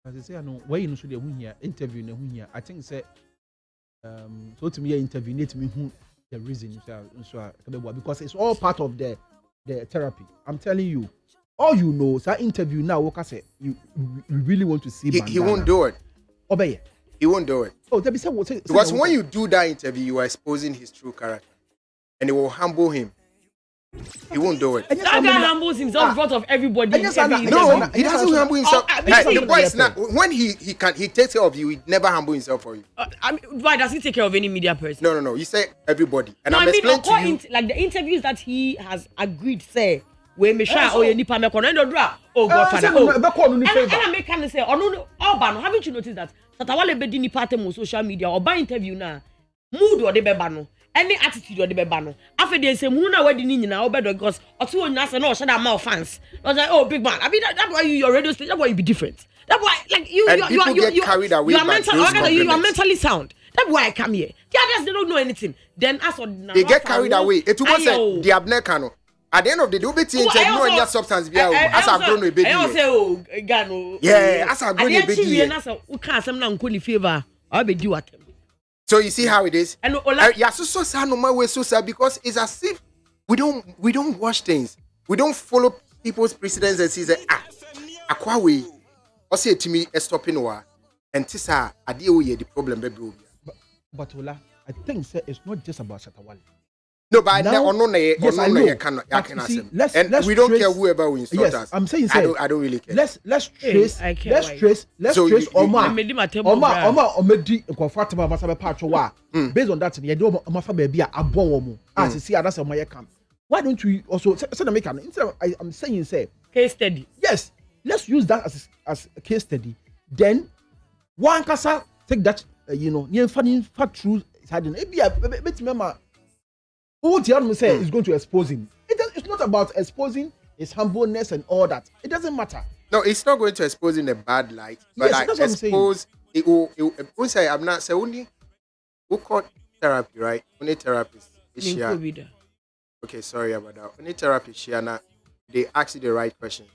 As I say, I know why you know so they win here, interview here. I think say so to me interview need to me who the reason because it's all part of the therapy. I'm telling you, all you know, that interview now, what I say, you really want to see. He won't do it. Obey. He won't do it. Oh, because when you do that interview, you are exposing his true character, and it will humble him. He won't do it. That guy humbles himself in front of everybody. No, he doesn't humble himself. The boy is not. When he takes care of you, he never humble himself for you. Why does he take care of any media person? No. You say everybody, and I'm explaining to you. Like the interviews that he has agreed, say. We me sure oh you nipa me kono endo dra oh godfather and I make can say no Oba no haven't you noticed that Satawale be di nipa tem on social media Oba interview na mood or the beba no any attitude or the beba no after they say mu na we di ni nyina obedo because otu onya say no shada ma fans I was like oh big man I mean that's why you your radio station that's why you be different that's why like you carried away you are mentally sound. That's why I come here. The others they don't know anything. Then as they get carried away. It was the abnekano. At the end of the day, we be no any substance be as I've grown a baby. I say oh Gano. Yeah, as I've grown a baby. And as we can't some na nkoli favor. I be do at them. So you see how it is. And yeah, so sad no my way so sad because it's as if we don't watch things. We don't follow people's precedents and see that akwa we or say to me stopping war and tisa ade o ye the problem baby. But Ola, I think it's not just about Satawale. No, but now, and we don't care whoever we insult us. I'm saying, I don't really care. Let's trace Oma Omedi comfortable masabe patcho wa. Based on that, you do mafa baby abon womu. As see that's my camp. Why don't we also say make an instead of I'm saying say case study. Yes, let's use that as a case study. Then one kasa take that near funny fat true side in remember what you say is going to expose him. It's not about exposing his humbleness and all that. It doesn't matter. No, it's not going to expose in a bad light. But yes, like expose it will say I'm not say only who call therapy, right? Only therapist is okay, sorry about that. Only therapist Shiana, they ask you the right question.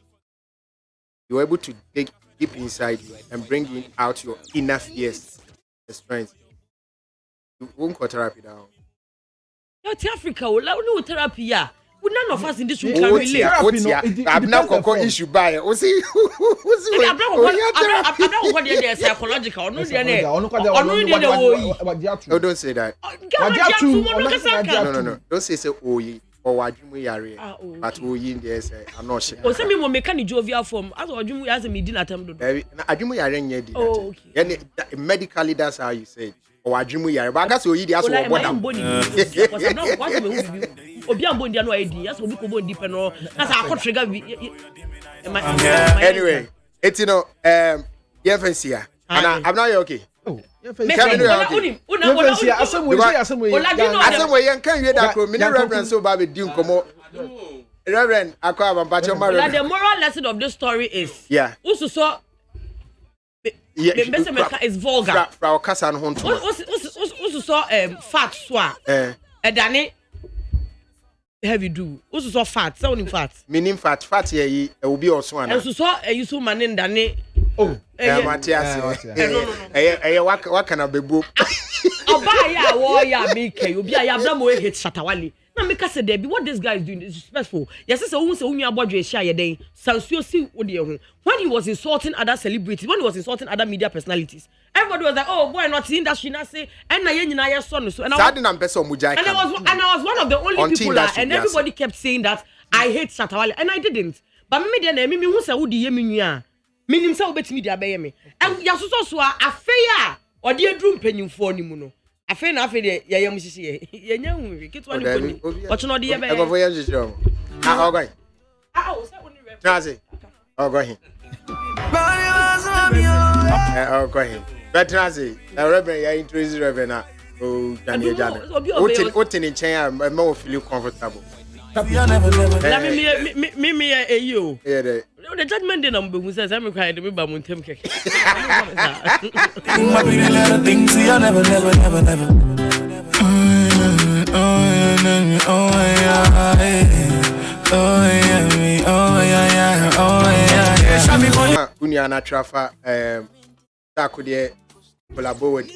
You're able to dig deep inside you and bring out your inner fears and strength. You won't call therapy down. Africa, no therapy, yeah. None of us in this room can relate. I'm not going to issue by it. I'm not going to psychological. No, don't say that. No. Don't say so. Or Wajumu Yare, but we in there say, I'm not sure. Or some people make any jovial form. As Wajumu has a medina attempt. Ajumu Yare, medically, that's how you say it. Or Wajumu Yare, but I guess we ask what I'm body. Obiambo no idea, so we could go deep and all. That's our trigger. Anyway, it's yeah, I'm not okay. Oh, Reverend, the moral lesson of this story is also saw is vulgar. Also saw fat swa. Dani heavy do. Also saw fat, sounding fat. Meaning fat here will be also one. Also saw a use man in Dani. Oh, Matthias. What can I be book? Obaya, warrior, make you be a Yablamo hit Satawali. Now, make us say, Debbie, what this guy is doing is disrespectful. Yes, it's a woman's only about your share day. Sansuosi, when he was insulting other celebrities, when he was insulting other media personalities, everybody was like, oh, boy, not in that she not say, and I son. So, and I was one of the only people that, and everybody kept saying that I hate Satawali, and I didn't. But me, then, me who say, who the Yeminia. Meaning so bet me there by me. And Yasuso a fair odi edru mpanyimfo ni mu no afi na afi de ye yam hihie ye nya hu kitwa ni koni ocho no de ye be go for yam hihie ah ogo ah o se oni rep transi ogo hin ogo hin but transi na reverend ya introduce reverend na oh Daniel Jana otin in chen am ma feel comfortable na me eyo yeah the judgment day na mbehu say me cry de me ba mu ntem keke things you never unia na trafa tako de collabo with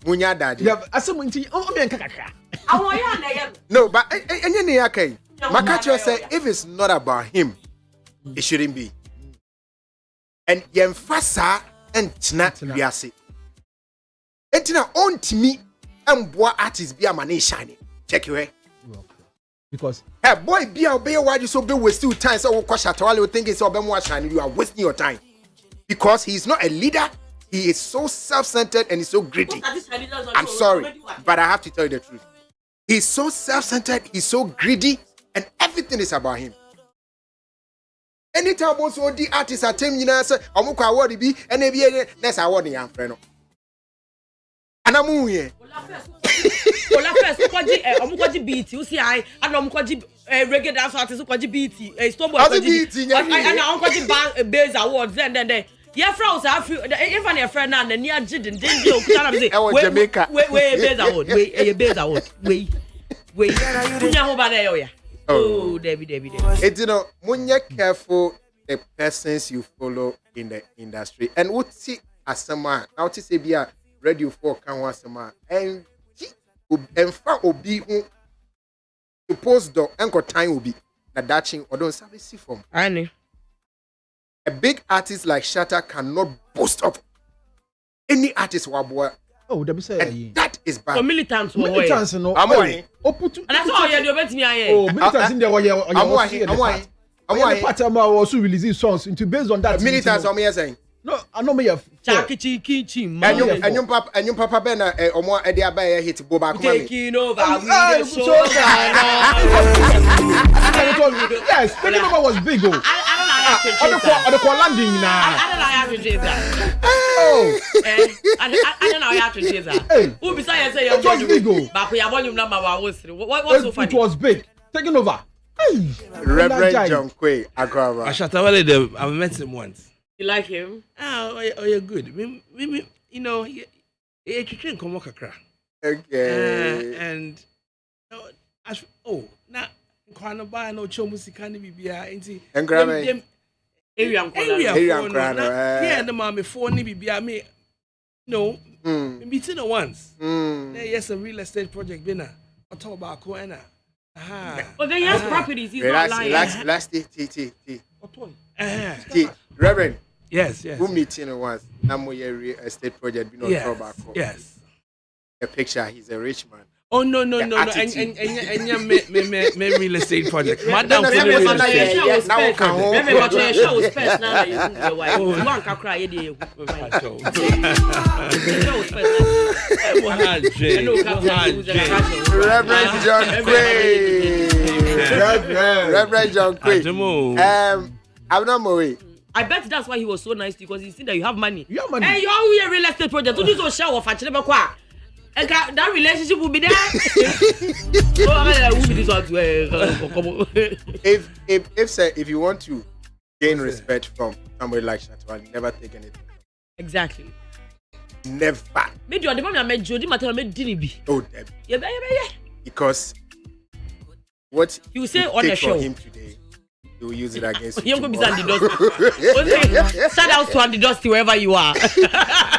munya daji yeah asem nti o me nkakaka awon ya na ye no but enye ne yakai makacho say if it's not about him it shouldn't be and yemfasa entina wiase entina ontimi emboa artist bi amane shine check you because hey boy be obey why you so be wasting time so we kwasha tawale we think it's obey more shine you are wasting your time because he's not a leader. He is so self-centered and he's so greedy. I'm sorry, but I have to tell you the truth. He's so self-centered, he's so greedy, and everything is about him. Anytime also the artists are telling you say, "Omuko award be," and every next award in friend. And I'm here. Ola first omuko beat you see I and omuko reggae dance artist omuko beat stone boy and omuko bass awards then yeah, friends, if I'm your friend now, then you're jidding. Then you say, Jamaica. Wait, Bez out. Wait. Oh, Debbie. It's when you're careful, the persons you follow in the industry, and what see as someone, now to say be a radio for can want someone, and far obi who suppose the anchor time will be that thing or don't service from. I know. A big artist like Shatta cannot boast of any artist wabwa. Oh, that is bad. So militants no. I'm and that's all you do me here. Oh, militants in there I'm part also releasing songs into based on that. Militants on me saying. No, I know me have Chakichi. And your papa Ben omo e dia ba hit go back taking over. Yes, taking over was big. I don't know landing now. I don't know how to do that. Oh, I don't know how to do that. Who besides say it was big? But we have volume number what's so funny? It was big. Taking over. Reverend John Quay Agrava. Ashatawale, I've met him once. You like him? Oh, you're good. Me, you know, he can come walk a okay. And now, Kwana ba no chomu sikani bibia enti area yeah the mama for ni bibia me no meeting once yes a real estate project bina on top about Koena but then yes properties he's not lying last T Reverend yes who meeting once namo real estate project bina on top about yes a picture he's a rich man. Oh no and me real estate project. Madam, Reverend John Quay. I'm not worried. I bet that's why he was so nice because he see that you have money. You have money. Hey, you are a real estate project. You need to show off actually that relationship will be there. If you want to gain respect from somebody like Shatta, never take anything. Exactly. Never. Me do the man I met Jody matter me didn't oh, Debbie. Yeah. Because what you say on the show him today, you will use it against you. Shout out to Andy Dusty wherever you are.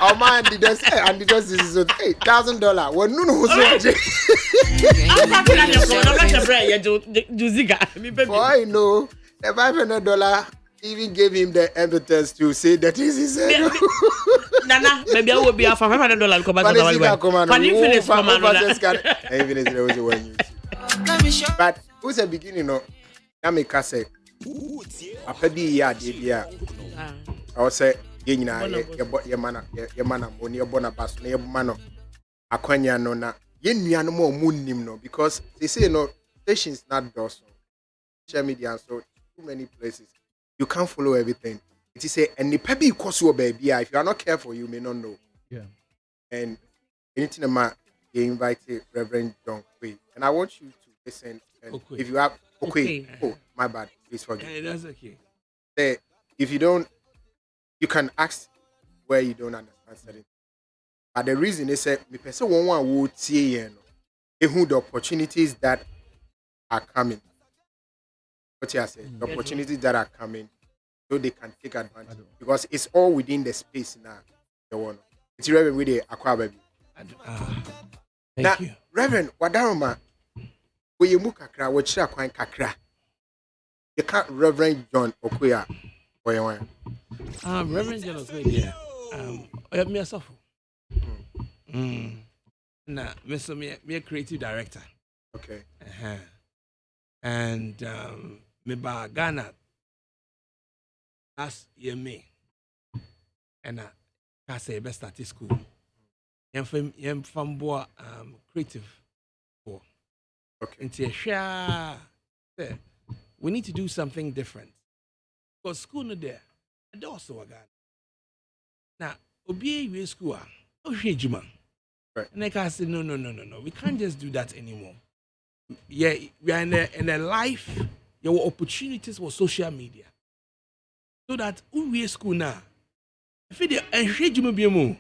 Oh man, Andy Dusty is $1,000. Well, no. For I know, the $500 even gave him the impetus to say that is his head. Nana, maybe I will be for $500. But who's the beginning of Namika said? Apa bi ya de bia. I was say ye nyina ye mana money ye bona bas na ye mana akwanya no na ye nuanom o munnim no because they say no stations not doors social media and so too many places you can't follow everything. It is say and the baby cause you baby if you are not careful you may not know. Yeah. And anything about you invited Reverend John Quay and I want you to listen and if you have okay. Oh my bad, please forgive me. That's okay. Say if you don't you can ask where you don't understand certain. But the reason is that me person one would see who the opportunities that are coming. What you say? The opportunities that are coming, so they can take advantage because it's all within the space now. The one. It's Reverend with the aqua baby. Thank you. Reverend, wadaroma. We you kakra, we chira kwan kakra. You can't Reverend John Okuya. Reverend John Okoye, me a suffer. Nah, me a creative director. Okay. And me ba Ghana last year May. And I say best start school. Yem from boy creative for. Okay. And we need to do something different. Because school no there. And also again. Now, obi we school oh juma. Right. And I can say no. We can't just do that anymore. Yeah, we are in a life, your opportunities for social media. So that we school now. If it and juma be more.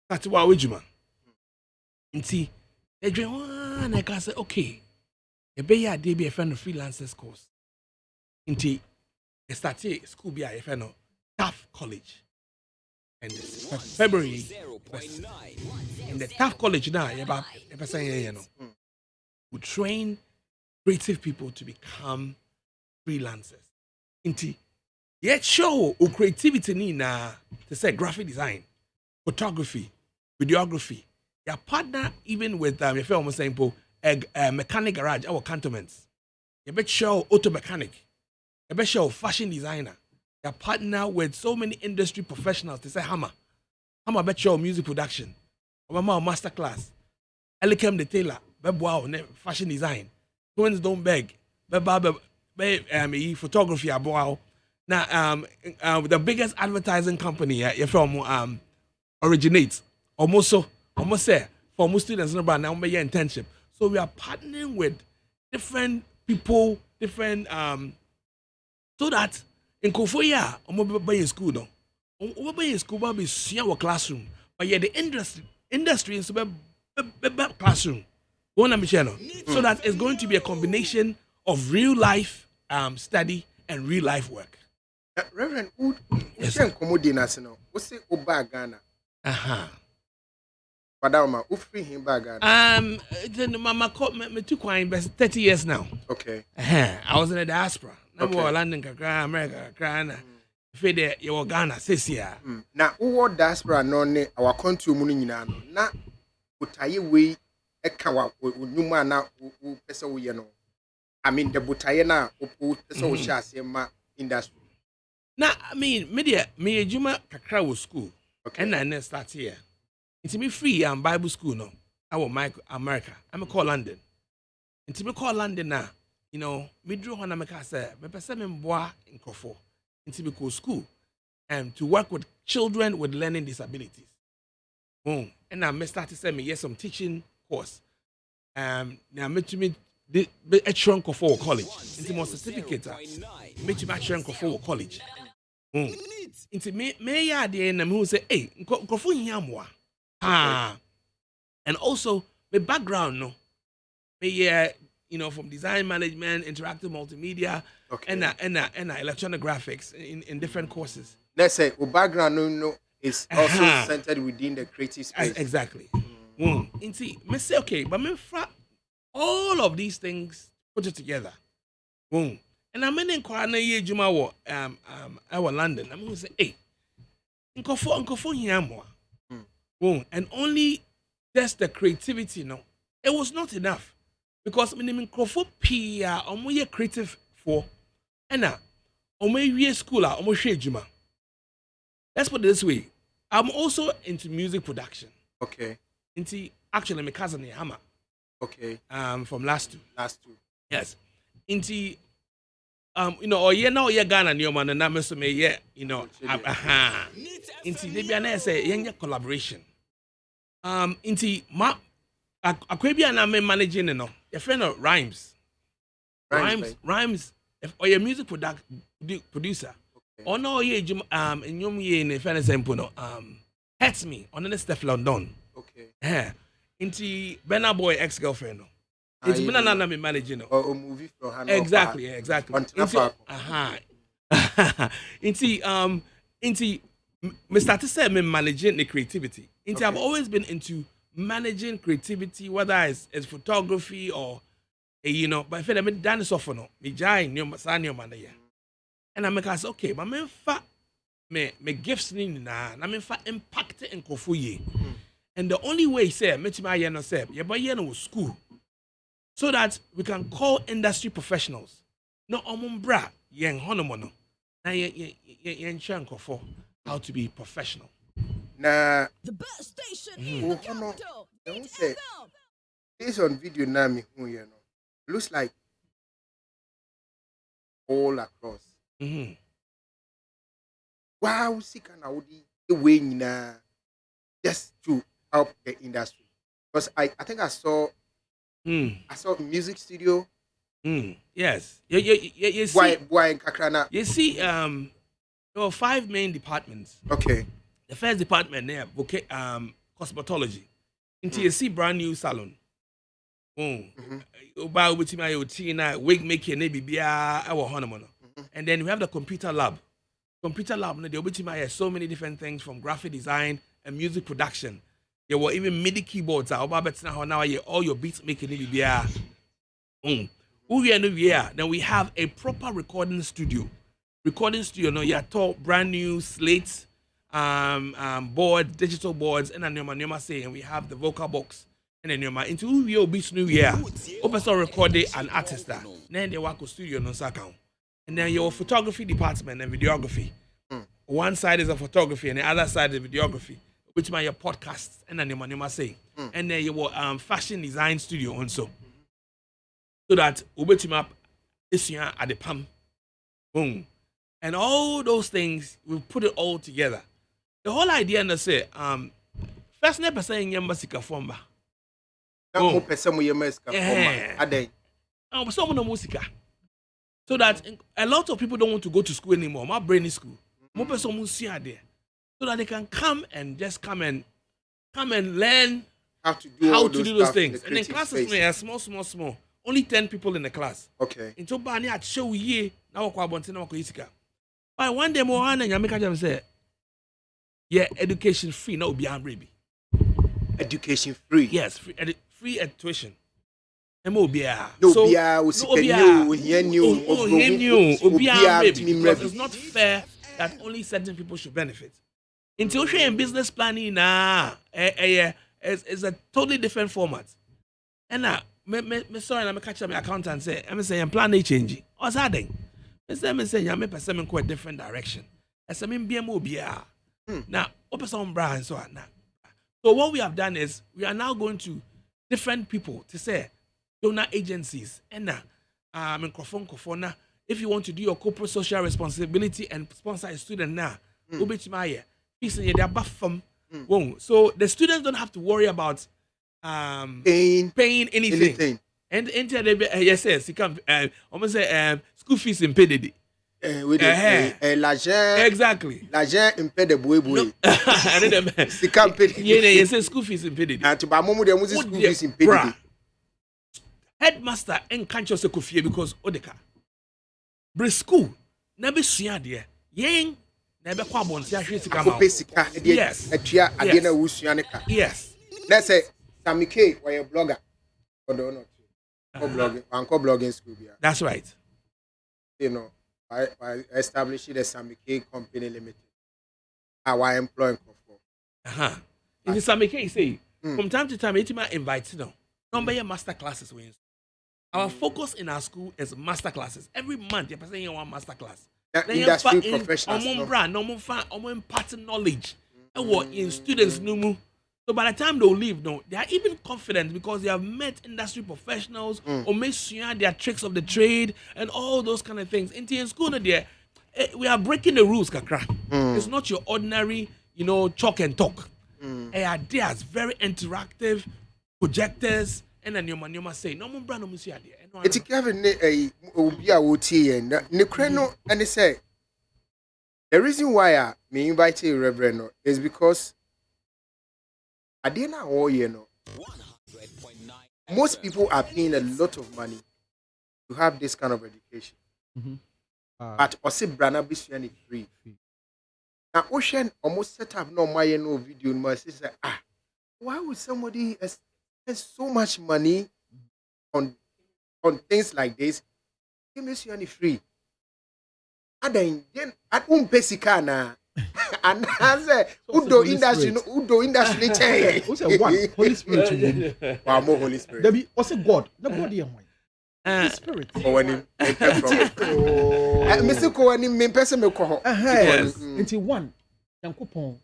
That's why we juma. And see, the dream one I can say, okay, a be a day be a friend of freelancers course. Inti I started school be a friend of Taft College. And February in the Taft College now, we train creative people to become freelancers. Inti yet show creativity ni na to say graphic design, photography, videography. Your partner even with if almost saying a mechanic garage, our cantonments. You bet show auto mechanic. You bet show fashion designer. You partner with so many industry professionals. They say Hammer bet show music production. Mama master class. Elikem the tailor. Wow, fashion design. Twins don't beg. Photography. Wow. Now the biggest advertising company you from originates almost say for most students now be your internship. So we are partnering with different people, different so that in Kofoya, be in school though. Be in school, be see our classroom. But yeah, the industry is be classroom. So that it's going to be a combination of real life study and real life work. Reverend, who can accommodate us now? What's the Oba Ghana? Padama, who free him back Ghana? Then Mama caught me too quiet, but 30 years now. Okay. I was in the diaspora. Okay. London, America, Ghana. Fede, you were Ghana, says here. Now, who diaspora no ne our country money na no. Na butaye we ekawa nyuma na u pesa wo ye no. I mean the butaye na u pesa wo sha asema industry. Now, I mean, media me ejuma kakra wo school. Okay. And I start here. It's me free Bible school no. I will America. I'm call London. It's me call London now. You know, me drew when I'm a say, me person me boy in Kofo. Into me go school and to work with children with learning disabilities. Boom. And I start to say me yes some teaching course. Now me to me a chunk of college. Into my certificate. Me to my chunk of college. Boom. Into me ya the end who say hey Kofo here more. And also my background no. Me you know, from design management, interactive multimedia, okay. and electronic graphics in different courses. Let's say our background no is also centered within the creative space. Exactly. And see, me say okay, but me all of these things put it together. And I'm in Kwana ye Juma our London. I'm gonna say, hey, Nkofo here more. And only just the creativity, no. It was not enough. Because my name Crawford Pia, I'm creative for And now, on my year school, I'm Juma. Let's put it this way. I'm also into music production. Okay. Actually, my cousin Hammer. Okay. From last two. Yes. Into or now Ghana new man and I'm so me into maybe an say collaboration. Into ma akwebi and I'm managing your friend of Rhymes. Rhymes or your music producer. Or no ye in yum ye in fairness example hurts me on the stuff London. Okay. Into Benna Boy ex-girlfriend. It's been another me managing. Or movie from Hanover. Exactly. Into me start to say me managing the creativity. I've always been into managing creativity, whether it's photography or but if I'm done so for no, me jai new man here. And I make us okay, but me gifts ni na me fa impact in kofuye. And the only way say me my no say, you buy no school. So that we can call industry professionals. No omumbra yen honomono. Na yen chanko for how to be professional. Na The best station in the capital. Don't say this on video na me who looks like all across. Wow, see can the way just to help the industry. Because I think I saw music studio. Yes. You see, why in Kakrana? You see, there were 5 main departments. Okay. The first department there, cosmetology. Into you see brand new salon. About which my wig making and then we have the computer lab. Computer lab, they which so many different things from graphic design and music production. There were even MIDI keyboards. Now all your beats making then we have a proper recording studio. No, you tall brand new slates, boards, digital boards, and then say, and we have the vocal box. And then into your beats new year. Open recorded an artist that. Then they work with studio no account. And then your photography department and videography. One side is a photography and the other side is videography. Which my your podcasts and then you say. And then your fashion design studio also. So that ubetima this year at the PAM. Boom. And all those things, we put it all together. The whole idea and say, first never saying yambasika forma. So that a lot of people don't want to go to school anymore. My brain is school. More person there. So that they can come and learn how to do those things. And then classes are small. Only 10 people in the class. Okay. Into bani at show ye now kwa bonte na isika. But one day more and you make a say, yeah, education free now be baby. Education free. Yes, free tuition. Because it's not fair that only certain people should benefit. Until you're in business planning, it's a totally different format. And now, me sorry, I'm catch up my accountant and say, I'm saying plan they change. What's happening? Me say, I'm person quite different direction. As I mean, BMO. Now, open some bra and so on. So what we have done is we are now going to different people to say donor agencies and now if you want to do your corporate social responsibility and sponsor a student now so the students don't have to worry about paying anything. And yes he can almost say school fees in paid exactly l'argent impede boy yes school fees in paid and to ba momu dem school fees in paid headmaster en can't just say because odeka bre school na be sua de yen na be kwa bonse ahwe sika ma yes atua ade na wusua ne ka yes let's say Samike or your blogger or don't blogging and blogging school here. That's right. You know, I established the Samike Company Limited. I employ for. In the Samike say from time to time it might invite you know. Number your master classes when Our focus in our school is master classes. Every month, you're saying one master class. Industry professionals. Impart knowledge. In students, no. So by the time they'll leave, no, they are even confident because they have met industry professionals or made sure their tricks of the trade and all those kind of things. In school, we are breaking the rules, kakra. It's not your ordinary, chalk and talk. Ideas, very interactive, projectors, and then your say, no more brand, no more idea. It's Kevin, a OT, and Necreno, and they say, the reason why I invite you, Reverend, is because I didn't know, most people are paying a lot of money to have this kind of education. But also, Brana Bishan free. Now, Ocean almost set up no my no video. My sister, why would somebody spend so much money on things like this? Give me free. And then at Pesicana. And I say, Udo industry chain. Who said one? Holy Spirit. Wow, more Holy Spirit. There be also God. The body and Holy Spirit. When him Mr. Cohen, me person me call. Until one. Yankopon.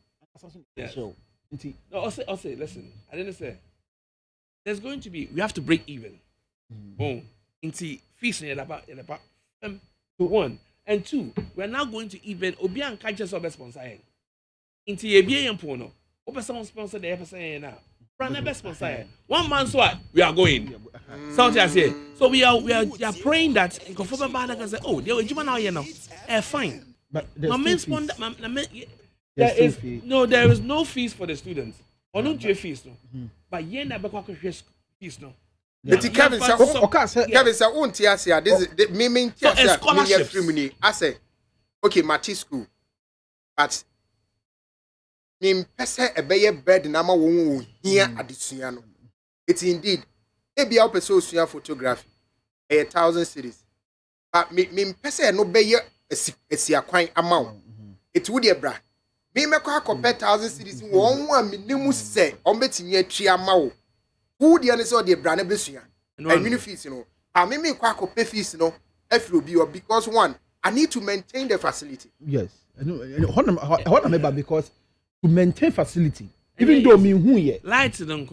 No, I'll say, listen, I didn't say. There's going to be, we have to break even. Boom. Into fees in about one. And two, we're now going to even Obian catches of sponsor. Into a BA Pono. Open someone sponsor the episode now. Brand never sponsor. 1 month what we are going. So we are praying that in conform banner can say, oh, they will give now, fine. But there is no fees for the students. Or no fees, no. But yen never fees, no. Kevin said, won't you say this is me scholarship. I say, okay, Mati school, but me pese a better bed na ma wo here adesua no. It's indeed maybe I pursue photography 1,000 cities, but me pese no be a kwan amount. It would bra me me kwa 1,000 cities one minimum say on betimi atwi amawo. Who the answer the brand blessing and mini fees, I may quack pay fees, because one, I need to maintain the facility. Yes, what am because to maintain facility, even though me who ye lights don't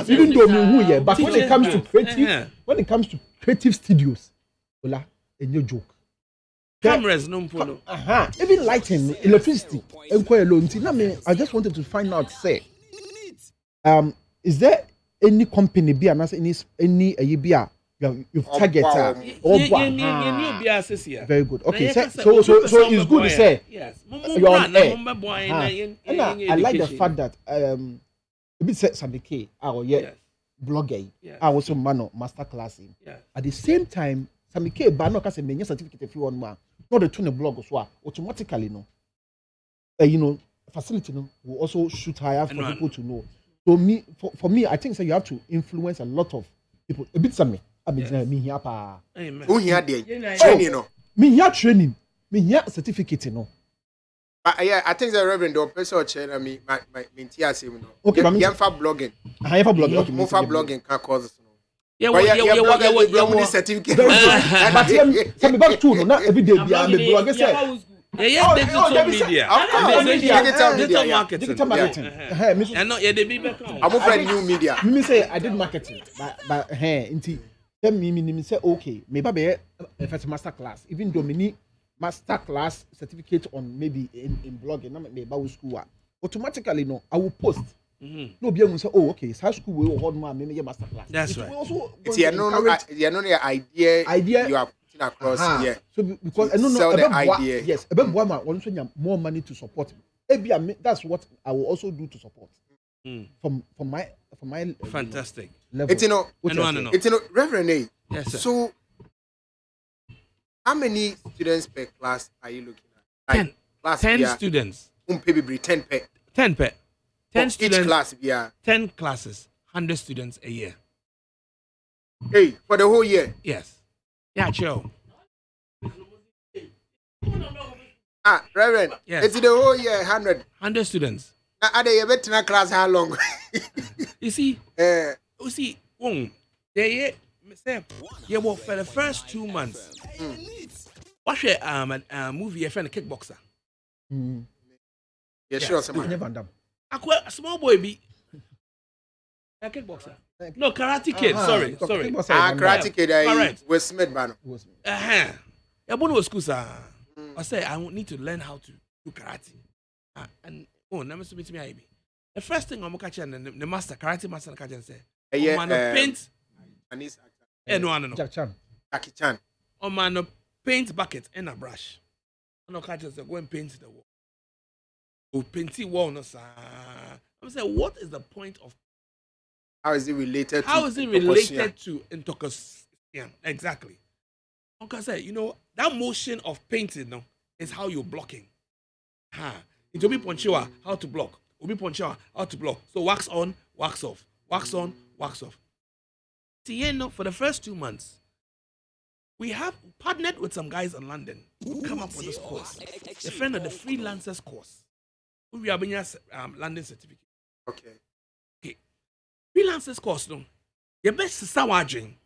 even though me who ye, but when it comes to creative studios, a new joke. Cameras no polo. Even lighting, electricity, and quite alone. I just wanted to find out, say, is there any company be any you've targeted very good. Okay, so it's good to say yes. You're on air. And I like the fact that a bit said Samike blogger I also man master class at the same time Samike ba no ka say me certificate if you want man not the tune blog so automatically facility will also shoot higher for people to know. So for me, I think so you have to influence a lot of people. A bit some me here pa. Who here training no. Me here training. Me here certificate no. But I think the Reverend the person chair me my tia say no. Okay, but you for blogging. I have blogging. Okay, move for blogging can cause no. Yeah, certificate. But some back too no. Not every day be am blogger say. Digital media. Digital marketing. And not yet the be back on. I'm afraid new media. Me say I did marketing, but inti tell me say okay, maybe be a first master class, even though me master class certificate on maybe in blogging, not maybe about school. Automatically no, I will post. No be able to say oh okay, it's high school we will hold man maybe master class. That's right. It's the idea you are across here. So because I don't know sell the idea. Yes, a bit more money to support. Maybe that's what I will also do to support. From my fantastic level. It's Reverend A. Yes, sir. So how many students per class are you looking at? Like 10 students. 10 per. 10 per. 10 students. Each class, yeah. 10 classes. 100 students a year. Hey, for the whole year? Yes. Yeah, chill. Reverend. Yes. It's the whole year, 100 students. Now, are they ever class how long? You see, the say, yeah, well, for the first 2 months, watch a movie, a friend, a kickboxer. Yeah, sure, someone. Never done. A small boy be a kickboxer. No, Karate Kid. Sorry. Karate Kid. Correct. With Smith, man. Yeah, one was school, sir. I say I need to learn how to do karate. And let me submit to me. The first thing I'm catching the master, karate master, catching say, man, paint. No. Jackie Chan. Oh man, a paint bucket and a brush. And catching say, go and paint the wall. Oh, painting wall, no sir. I'm saying, what is the point of? How is it related? How is it related to intoxication? Exactly. Uncle said, that motion of painting, no, is how you're blocking. It will be ponchiwa, how to block. Will be ponchiwa, how to block. So wax on, wax off. Wax on, wax off. See, for the first 2 months, we have partnered with some guys in London who come up with this course. A friend of the freelancers course. We are being London certificate. Okay. Freelancers course, no. The best is our dream.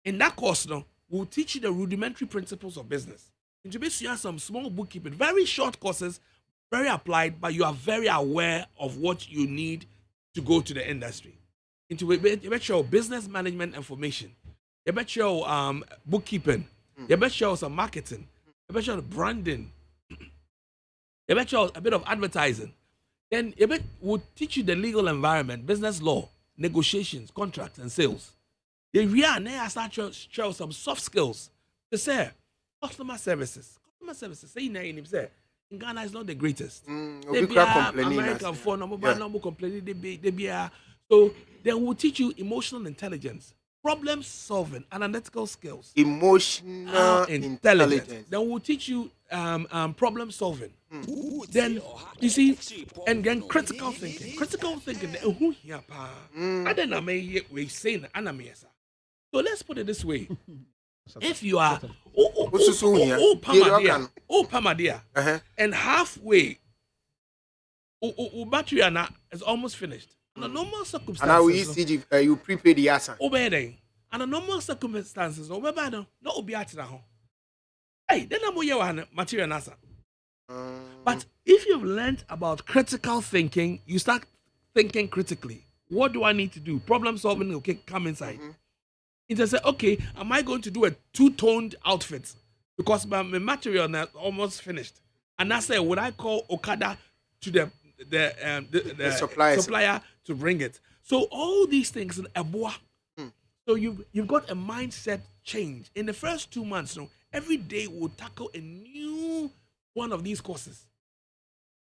In that course, no, we'll teach you the rudimentary principles of business. And you have some small bookkeeping, very short courses, very applied, but you are very aware of what you need to go to the industry. You bet your business management information. You bet your bookkeeping. You bet your some marketing. You bet your branding. You bet your a bit of advertising. Then you bet we'll teach you the legal environment, business law, negotiations, contracts, and sales. They start to show some soft skills to say customer services. Customer services. Say in Ghana is not the greatest. They be American phone number complaining. They be so then we'll teach you emotional intelligence, problem solving, analytical skills. Emotional intelligence. Then we'll teach you problem solving. Then you see, and then critical thinking. Critical thinking. Who here? I don't know. We say so let's put it this way. If you are Pamadia, and halfway, battery is almost finished. Under normal circumstances, and now ECG, you prepare the answer. Obey. Under normal circumstances, no be at home. Hey, then I'm material answer. But if you've learned about critical thinking, you start thinking critically. What do I need to do? Problem solving, okay, come inside. It just say, okay, am I going to do a two-toned outfit? Because my material is almost finished. And I say, would I call Okada to the supplier to bring it? So all these things in Eboa. So you've got a mindset change. In the first 2 months, every day we'll tackle a new one of these courses.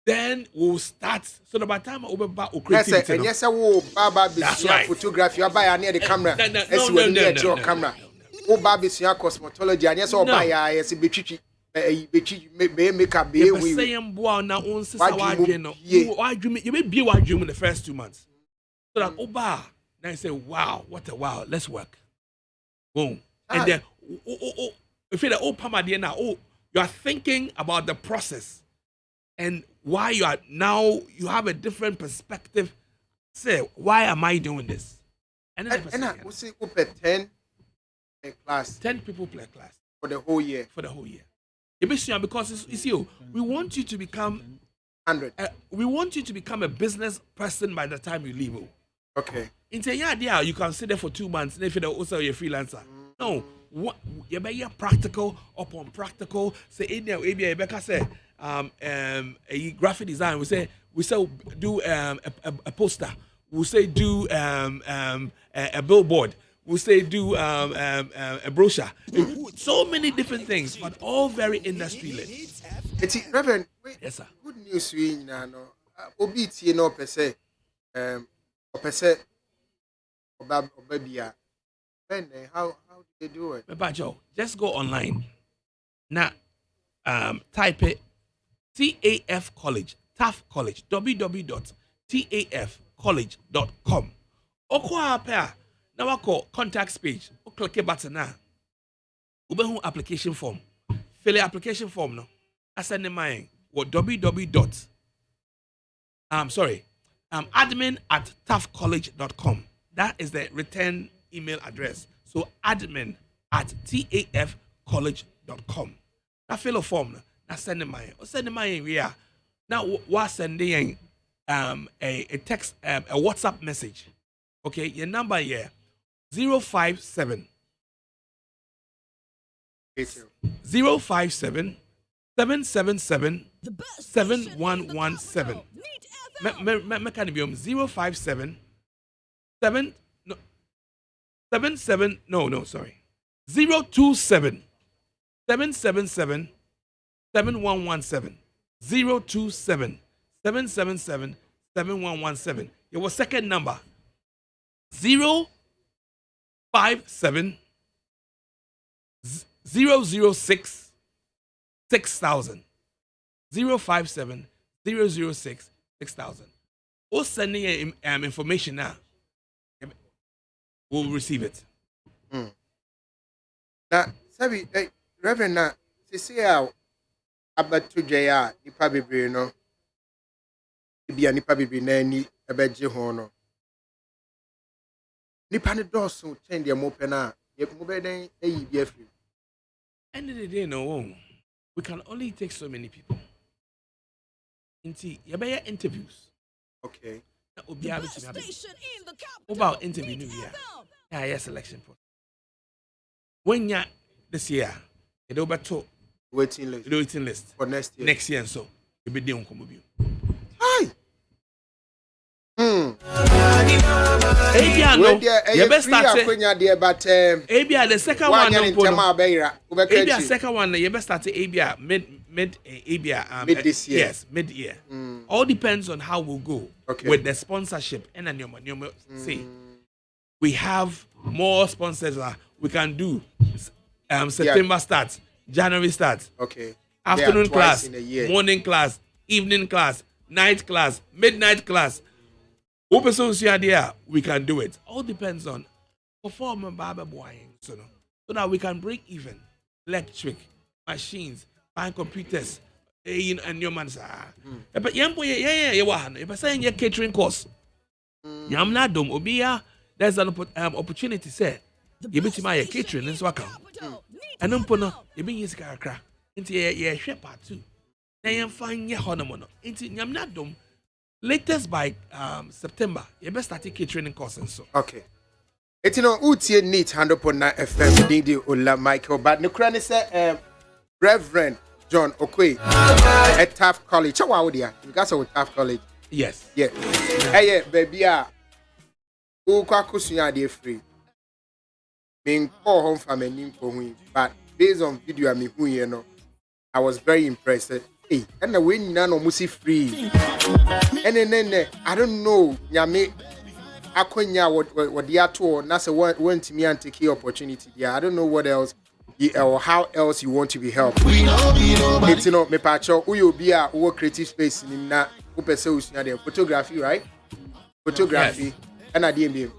Then we'll start. So by the time we'll buy creativity. Yes, that's right. Photography. You buy near the camera. No. Camera. Oh, baby, cosmetology. And yes, all buy yes, makeup. You may be one dream in the first 2 months. So that Oba, then I say, wow, what a wow, let's work. Boom. And then if you're the Pamadia now, you are thinking about the process and why you have a different perspective. Say, why am I doing this? And then we say open 10 class. 10 people per class. For the whole year. Because it's you. We want you to become 100. We want you to become a business person by the time you leave. Okay. In the idea, you can sit there for 2 months and if you're also a freelancer. No. You be practical upon practical. Say in there, Rebecca say a graphic design. We say do a poster. We say do a billboard. We say do a brochure. So many different things, but all very industry led. Reverend, yes sir. Good news we no. Obiti no per se obabia. Then how do they do it? Joe, just go online. Now, type it TAF College, TAF College, www.tafcollege.com. Okwa pair. Now I call contacts page. Click a button now. Ubehu application form. Fill the application form no. I send them mine. What admin@tafcollege.com. That is the return email address. So admin@tafcollege.com. Now fill a form. Now send them my. Send them my area. Now what sending a text a WhatsApp message. Okay, your number here 057 057 777 The best 7117. Mechanism 057 7 no 77 no sorry 027 777 7117 027 777 7117. Your second number 057 006 6000 057 006 6000. Or sending information now, we'll receive it. Now, Sabi, Reverend, now, see how about to Jaya, Nipa Bibi, no, be a Nipa Bibi, Nanny, a bedgy honor. Nipa the door so change your mopena, yet mobile, a year free. End of the day, no, we can only take so many people. Inti, you better interviews. Okay. That will be able to have it. Station in the capital. About interview new year. Yeah, selection process. When you this year, you over to Waiting list for next year. Next year, and so you be doing come with you. Hi. Abia no, you best start. Abia the second one no. Abia second one, you best start Abia mid mid this year. Yes, mid year. All depends on how we'll go with the sponsorship. And then you say we have more sponsors. We can do September starts, January starts. Okay. Afternoon class, morning class, evening class, night class, midnight class. Open social there, we can do it. All depends on performing barber boy, so that we can break even. Electric, machines, buying computers, and your man's but young boy, if I say your catering course, yam not dom obia, there's an opportunity, say, you bet my catering and so and then you be his car into your shepherd too. Then you find your honor into yam not dom. Latest by September, you best start catering course and so. Okay. It's utie neat 100.9 FM Didi Ola Michael, but no crane say Reverend John Okwe at Taft College. How are you? You guys are with Taft College. Yes. Yeah. Hey, baby, who kwakusunya de free. Being call home from a name for me, but based on video I mean who you know, I was very impressed. Hey, and the way none of musi free. And then I don't know, Yami Akonya what the tour, that's a went to me and take the opportunity. Yeah, I don't know what else or how else you want to be helped. It's me pacho, who you be a creative space in that photography, right? Photography, Yes. And I didn't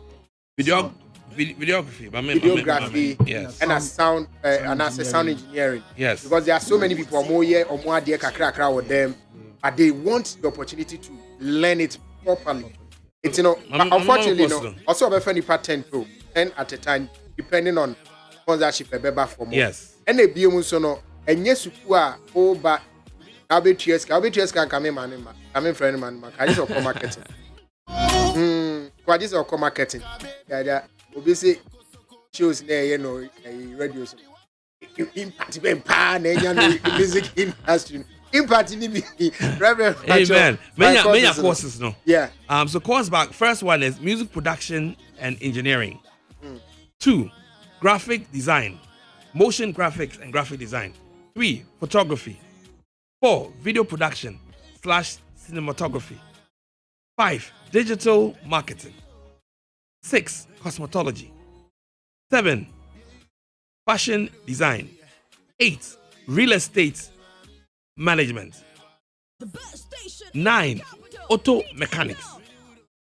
videography, yes. And a sound and as a sound engineering. Yes. Because there are so many people more here or more dear kakra with them, but they want the opportunity to learn it properly. It's unfortunately also a funny pattern too, 10 at a time, depending on sponsorship a beba for more. Yes. And a biomusono and yes you but I'll be can come in man, come in friend man, I just call marketing. What is call marketing? Yeah. Obviously, shows there, radio. Impact music industry. Impact in Reverend. Amen. Many courses, no. Yeah. So course back. First one is music production and engineering. 2, graphic design, motion graphics and graphic design. 3, photography. 4, video production / cinematography. 5, digital marketing. 6, cosmetology. 7, fashion design. 8, real estate management. 9, auto mechanics.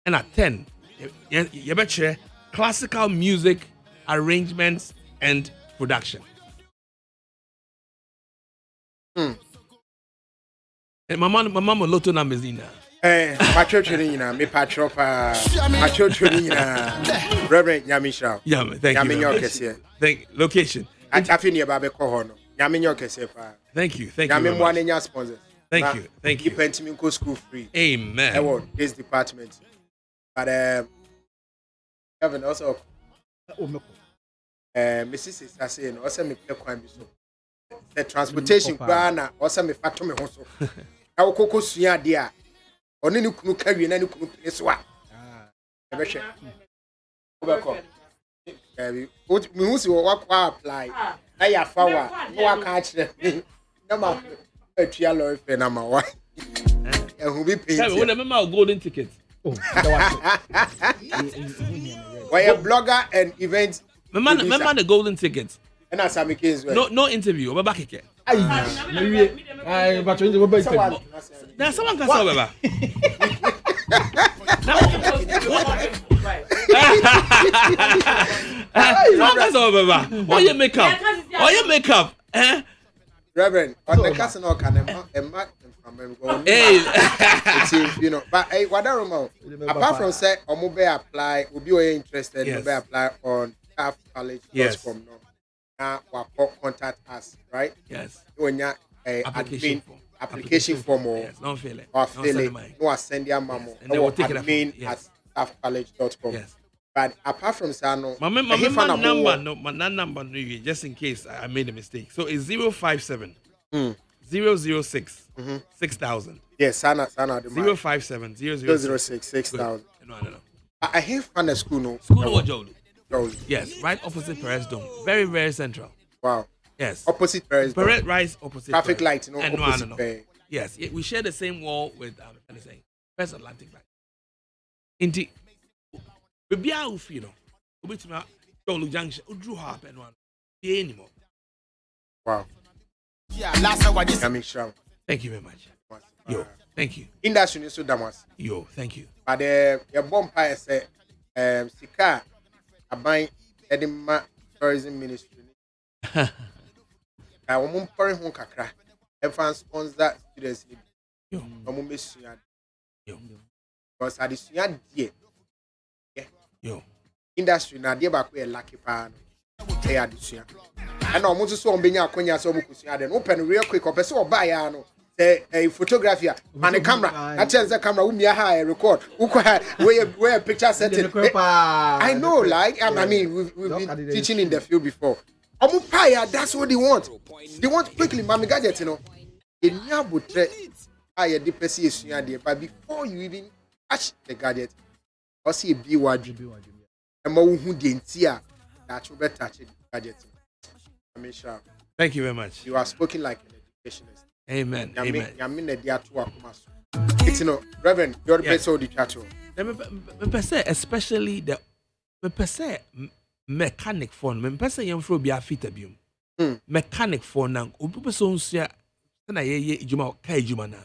And at 10, you betcha classical music arrangements and production. And my mama lotto numbers in now. My church in me patro my church in Reverend Yamisha. Yeah, thank you. Yaminyo Thank location. I tapping your baby cohono. Yaminyo Kesefa. Thank you. Thank you. Yamin one in your sponsors. Thank you. Thank you. Keep Pentiminko school free. Amen. I want this department. But Kevin also Mrs. is saying also me play crime so. The transportation grana also me fat to me hoso. I will cook suya dear. Only you can carry and you can play swap. What means you walk apply? I have found no catch them. No matter a trial and I'm a wife. And who be paying? When I'm out golden ticket. Why a blogger and event? Remember the golden tickets. And as I'm kids, no interview. We're back again. But Now someone can say Baba. What you make up? What you make up? Reverend, on the castle no can hey, you know, but what I remember, apart from say, Omube apply, will be interested, yes. Be apply on staffcollege.com. Yes. Now, contact us, right? Yes. When you application form or yes, don't fill it. Or fill it. No, send your mama. Yes. And they will take it at staffcollege.com. Yes. But apart from Sano, my number, just in case I made a mistake. So it's 057 006 6000. Yes, Sana. 057 006 6000. No. I have found a school. No. School no Jolu. Yes, right opposite Perez Dome. Very, very central. Wow. Yes. Opposite Perez Dome. Perez Rise opposite. Traffic Perez. light, opposite. No. Yes, we share the same wall with First Atlantic Bank. Indeed. Baby, I will feel no. Junction. Drew Harp and one. Anymore. Wow. Yeah, last time I just coming strong. Thank you very much. Yo, thank you. Industry is so damas. Yo, thank you. But your bumpire say, Sika, I buy Edinburgh Tourism Ministry. I want pouring home kakra. And sponsor students. Yo, yo, because I just yo. Industry na dey back we lucky pa no. They are this year. And no mo so on benya akonya so mo kusua den. Open real quick opese oba ya no. A photographer and a camera. I tell the camera we ha record. Where picture setting. I know like I mean we've been teaching in the field before. Omo pa that's what they want. They want quickly mami gadget you know. Enya botre aye de pese esua de but before you even touch the gadget or see a BYG. Thank you very much. You are spoken like an educationist. Amen. Amen. It's Reverend, you're the best of the chat. Especially the mechanic phone. Young for be a fit abum. Mechanic phone now. Na ye ijuma kai ijuma na.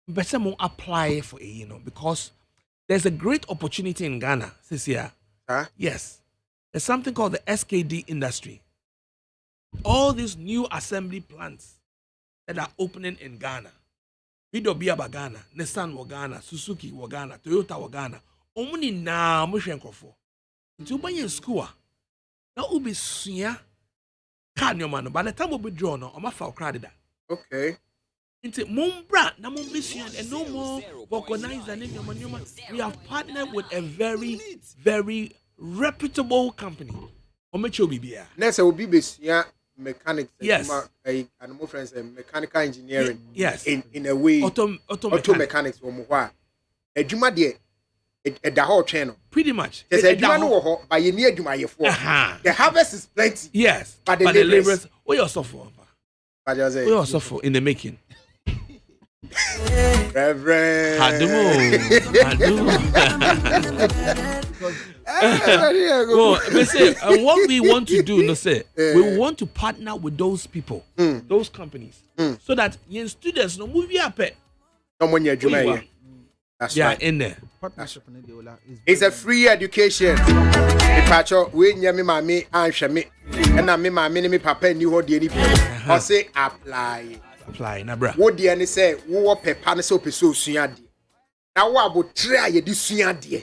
Better mo apply for because there's a great opportunity in Ghana this year. Huh? Yes. There's something called the SKD industry. All these new assembly plants that are opening in Ghana. Vidobia wa Ghana, Nissan wa Ghana, Suzuki wa Ghana, Toyota wa Ghana. Omuni na mwishenkofo. Nti ubanye school. Na ubi sunya kanyo mano. By the time ubi draw no, oma fa ukradida. Okay. Into Mumbra, Namumbisian, and no more organizer. We have partnered with a very, very reputable company. Omechobibia. Next, will be mechanics. Yes. And more friends, mechanical engineering. Yes. In a way, auto mechanics. A Juma dear, the whole channel. Pretty much. There's a Juma by your near Juma. The harvest is plenty. Yes. But the laborers. We are suffering. We are suffering in the making. Reverend. Well, say, and what we want to do, we want to partner with those people, those companies, so that young students no move up. That's right. In there. It's a free education. We nyame mami anhwe and na me mami me papa ni ho de ni bi. Or say apply. Apply na bra. Wo de ni say wo pepa ne so peso sua de. Now what about try ye this year dear?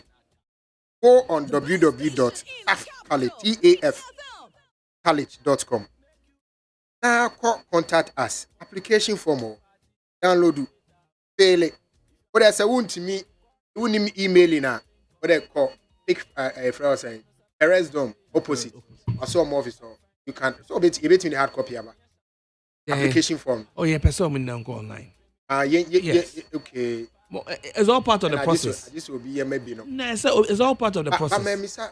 Go on www.tafcollege.com. Now contact us. Application form download fail it. What I say won't to me, you emailing now. What I call pick a friend saying arrest them opposite. I saw more officer. You can so bit in the hard copy about application form. Oh yeah, person in now go online. Yes. Okay. It's all part of the process. This will be maybe no. No, it's all part of the process.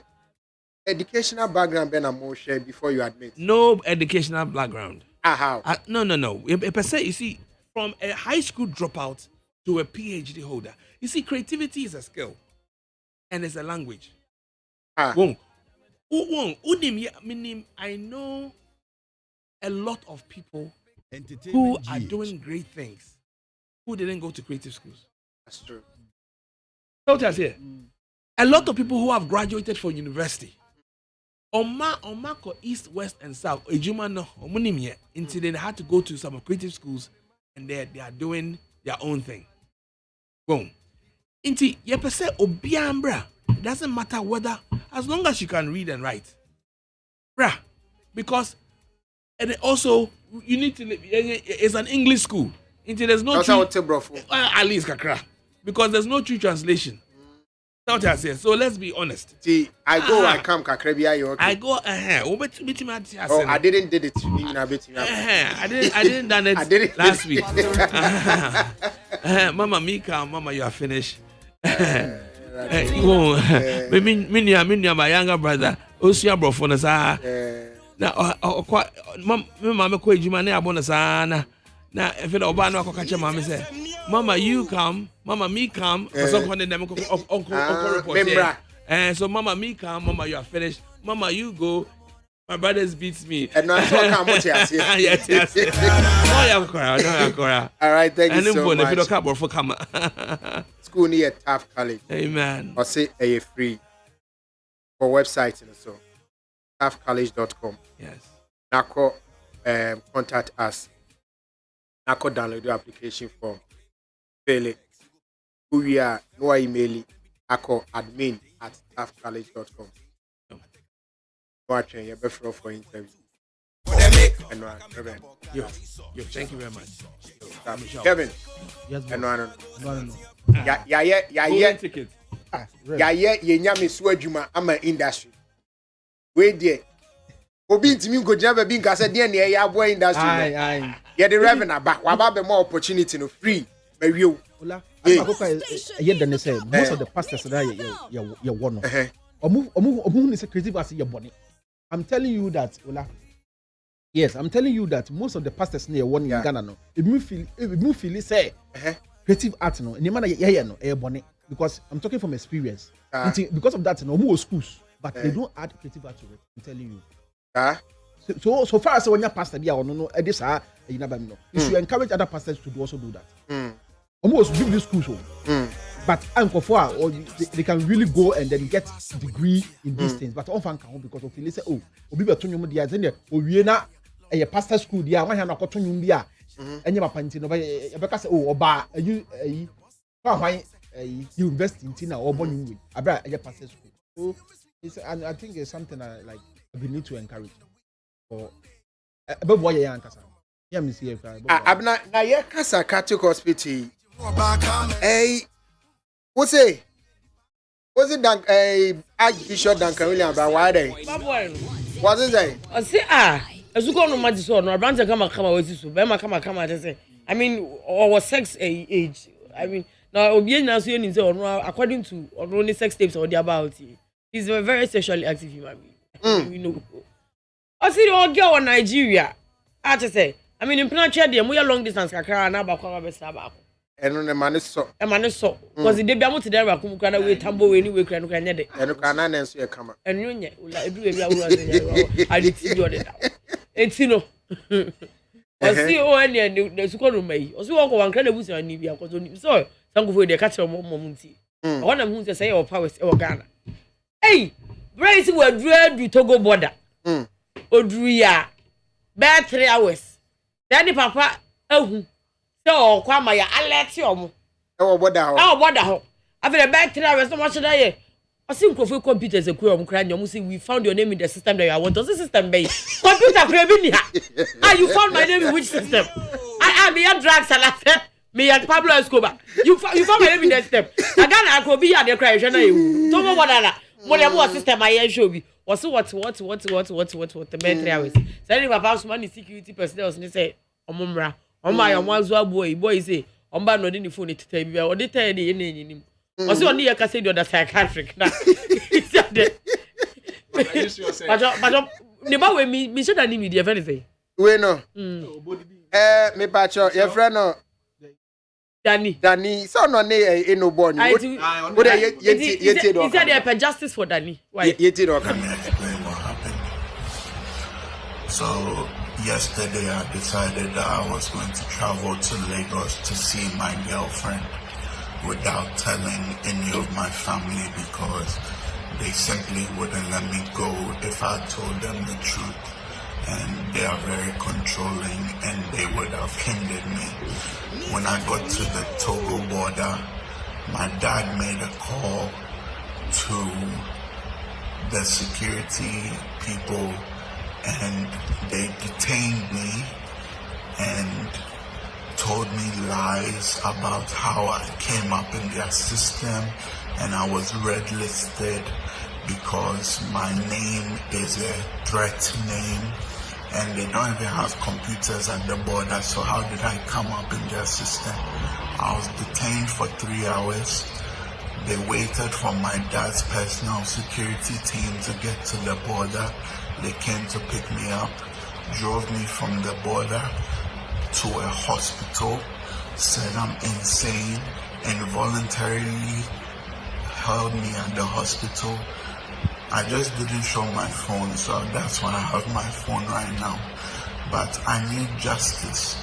Educational background ben more share before you admit. No educational background. How? No. Per se, you see, from a high school dropout to a PhD holder, you see, creativity is a skill, and it's a language. I know a lot of people who are doing great things who didn't go to creative schools. That's true. So tell us here, a lot of people who have graduated from university, Omako East, West, and South, until they had to go to some creative schools, and they are doing their own thing. Boom. Inti yepese obiambra. Doesn't matter whether, as long as you can read and write, bruh. Because and also you need to. It's an English school. Inti there's no. At least kakra. Because there's no true translation. That's what I say. So let's be honest. See, I go, I come, Kakrebia, you okay? I go, oh, I didn't did it. I didn't done it last week. Mama Mika, Mama, you are finished. Me, my younger brother, Osia Brofonasa. Now, Mama, quite you, man, Abonasana. Now, if it Obano, I catch your mama say, Mama, you come, Mama, me come, for some kind of uncle. And so, Mama, me come, Mama, you are finished. Mama, you go. My brothers beats me. And not talk much. Yes. All right, thank you so much. If you for come. School near Taft College. Amen. Or say a free for website and so taftcollege.com. Yes. Now call contact us. Now download the application form. Fill it. Who we are, no email it. I call admin at taftcollege.com. No, you better for interview. Yo, thank you very much. Kevin. Yes, no. Ticket. Nyami swajuma ama industry. Wait there. Obi ntimi go jaba bi nkasa de na ya boy industry. Aye. Yeah, the revenue back. Waba be more opportunity no free. Mario. Ola, I say most of the pastors that you one. Omu is creative as your bonnet. I'm telling you that, Ola. Yes, I'm telling you that most of the pastors near one in Ghana no. If you feel say creative art no, any man no bonnet because I'm talking from experience. Because of that, no more schools, but they don't add creative art to it. I'm telling you. So far as when your pastor there or no, this you never know. You should encourage other pastors to also do that. Almost give these schools home. But or they can really go and then get degree in these things. But often can't because of they say, oh, we be to you dia then we na a pastor school dia one na ko to you bia enye papa nti no be say oh oba you you invest in tina or born you abra a pastor school. So it's and I think it's something like we need to encourage for above what you kasa. Yeah, me see abna na ye kasa Catholic hospital. Hey, what's it Dank Archbishop Duncan William about why they? What is it? I say as you go no magic so no branch come with you be come just say I mean our sex age I mean now obi na so you say according to only sex tapes or the about he's a very sexually active human being. You know. I see the girl in Nigeria. I just say I mean in plan share them we long distance kakra na ba kwa be saba. Eno ne mane so. E mane so. Because the dey am to there akum kra na we tambo we ni we kra no kra nyede. Eno kra na na nso e kama. Eno nye ula edu e bia wura se ade ti do de da. Enti no. O si o ene ne su ko no mai. O si wo ko wankra na busa ni bia ko so ni. So sankofo de ka kire mo nti. O na hu se say e powers e Ghana. Hey, brace we du Togo border. Odru ya. Be 3 hours. Daddy papa ahu. So kwama ya alert omo Oh, what the hell? Oh, what the hell? After the back 3 hours, so much today. I think of computers a query crying. You see, we found your name in the system that I want. Does the system be computer craving? Ah, you found my name in which system? I am a drug salad. Me and Pablo Escobar. You found my name in the system. Again, I could be at the cry. Don't know what system I show you. What the main 3 hours. Sending my house money security personnel say, Omumra, on my one's boy say, on bad not in the phone to tell you, or they tell you in him. Also, on the Cassidy, the psychiatric. But never with me, should I need me, dear anything. We know. Me patcho, your friend, no. Danny, so no, ain't no born. He said they justice for Danny. Why? You did okay. Let me explain what happened. So, yesterday I decided that I was going to travel to Lagos to see my girlfriend without telling any of my family because they simply wouldn't let me go if I told them the truth. And they are very controlling and they would have hindered me. When I got to the Togo border, my dad made a call to the security people and they detained me and told me lies about how I came up in their system and I was red listed because my name is a threat name and they don't even have computers at the border, so how did I come up in their system? I was detained for 3 hours. They waited for my dad's personal security team to get to the border. They came to pick me up, drove me from the border to a hospital, said I'm insane, and voluntarily held me at the hospital. I just didn't show my phone, so that's why I have my phone right now. But I need justice.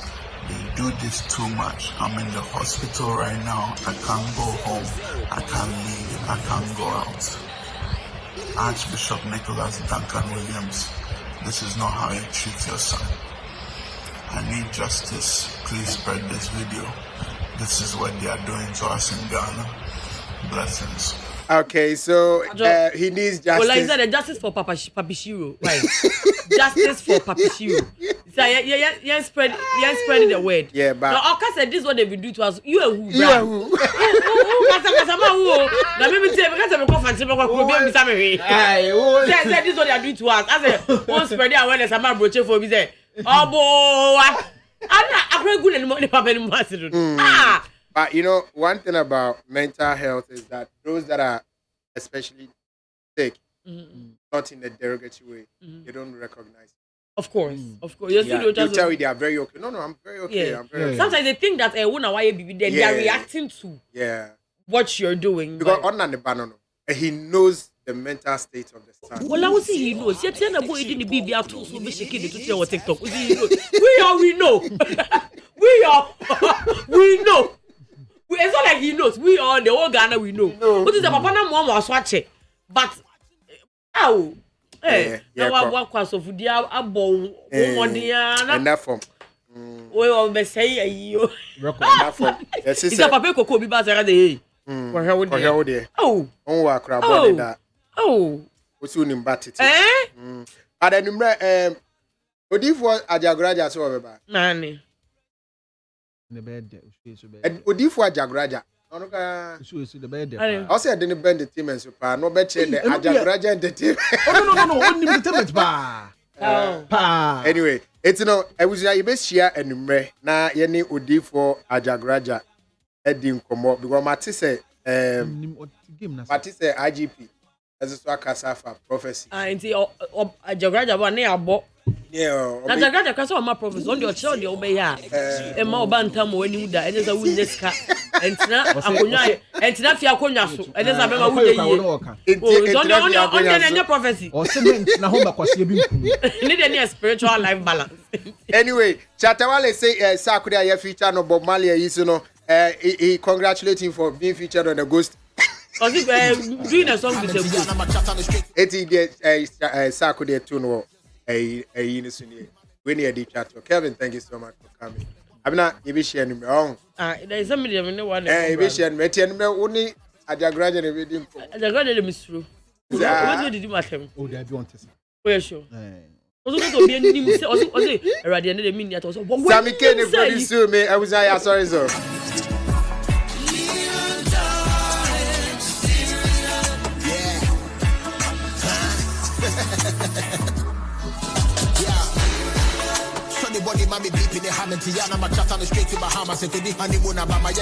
They do this too much. I'm in the hospital right now. I can't go home. I can't leave. I can't go out. Archbishop Nicholas Duncan Williams, this is not how you treat your son. I need justice. Please spread this video. This is what they are doing to us in Ghana. Blessings. Okay, so he needs justice. Well, like that, justice for Papishiro, right? Justice for Papishiro. So yeah, spread the word. Yeah, but now, Oka said this is what they will do to us. You are who? You are who? Now maybe say because I'm going to be somewhere. Say this is what they are doing to us. I said, won't spread the awareness. I'm not broaching for me. Say, oh boy, I'm not good anymore. Ah. But you know, one thing about mental health is that those that are especially sick, not in a derogatory way, they don't recognize it. Of course. Yes, yeah, you tell you they are very okay. No, I'm very okay. Yeah. I'm very okay. Sometimes they think that they are reacting to what you're doing. Because on the banana, he knows the mental state of the son. Well, I would say he knows. Yet, the boy didn't be able to shaking to tell what TikTok. We know. We know. It's not like he knows. We are the whole Ghana. We know. What is the papa na mom was watching? But how? What class of the abo? And that form. We all say you. That form. It's a papa cocoa be bazar de. Oh, crab body that. Oh, what's your name? But the number what if what Ajagraja so over? Nani. And Odifo Ajagraja. I said, I didn't bend the team and super. No better the Ajagraja and the team. No. Anyway, it's I was a best share and me na yenny Odifo Ajagraja. Edim komo because Matisse IGP as a Kasafa prophecy. Ajagraja one near abo. Yeah, Ajagraja kasa my prophecy on your child you obey ya. E ma obantam when you da enza witness ka entina akonya entina fi akonya so enza be ma wude yi. On the prophecy. Or cement na home kwase bi nkum. Need any spiritual life balance. Anyway, Chatawale say Sakuda ya feature no Bob Marley is he congratulates him for being featured on the Ghost. Cause if doing a song with a ghost. Eti Sakuda tune when you did chat. Kevin, thank you so much for coming. Abna ebi share no oh there is some medium no one ebi share no eti no woni ajagraja na ebi dim ajagraja le misru what did you matem Oh, they be on test. oh yeah sure ozo to be nim say ozo erade na de mini at ozo Sami K ne produce me I was sorry so Body mommy beeping the hammer, Tiana, my chat on the street to Bahamas, and to the honeymoon, I'm my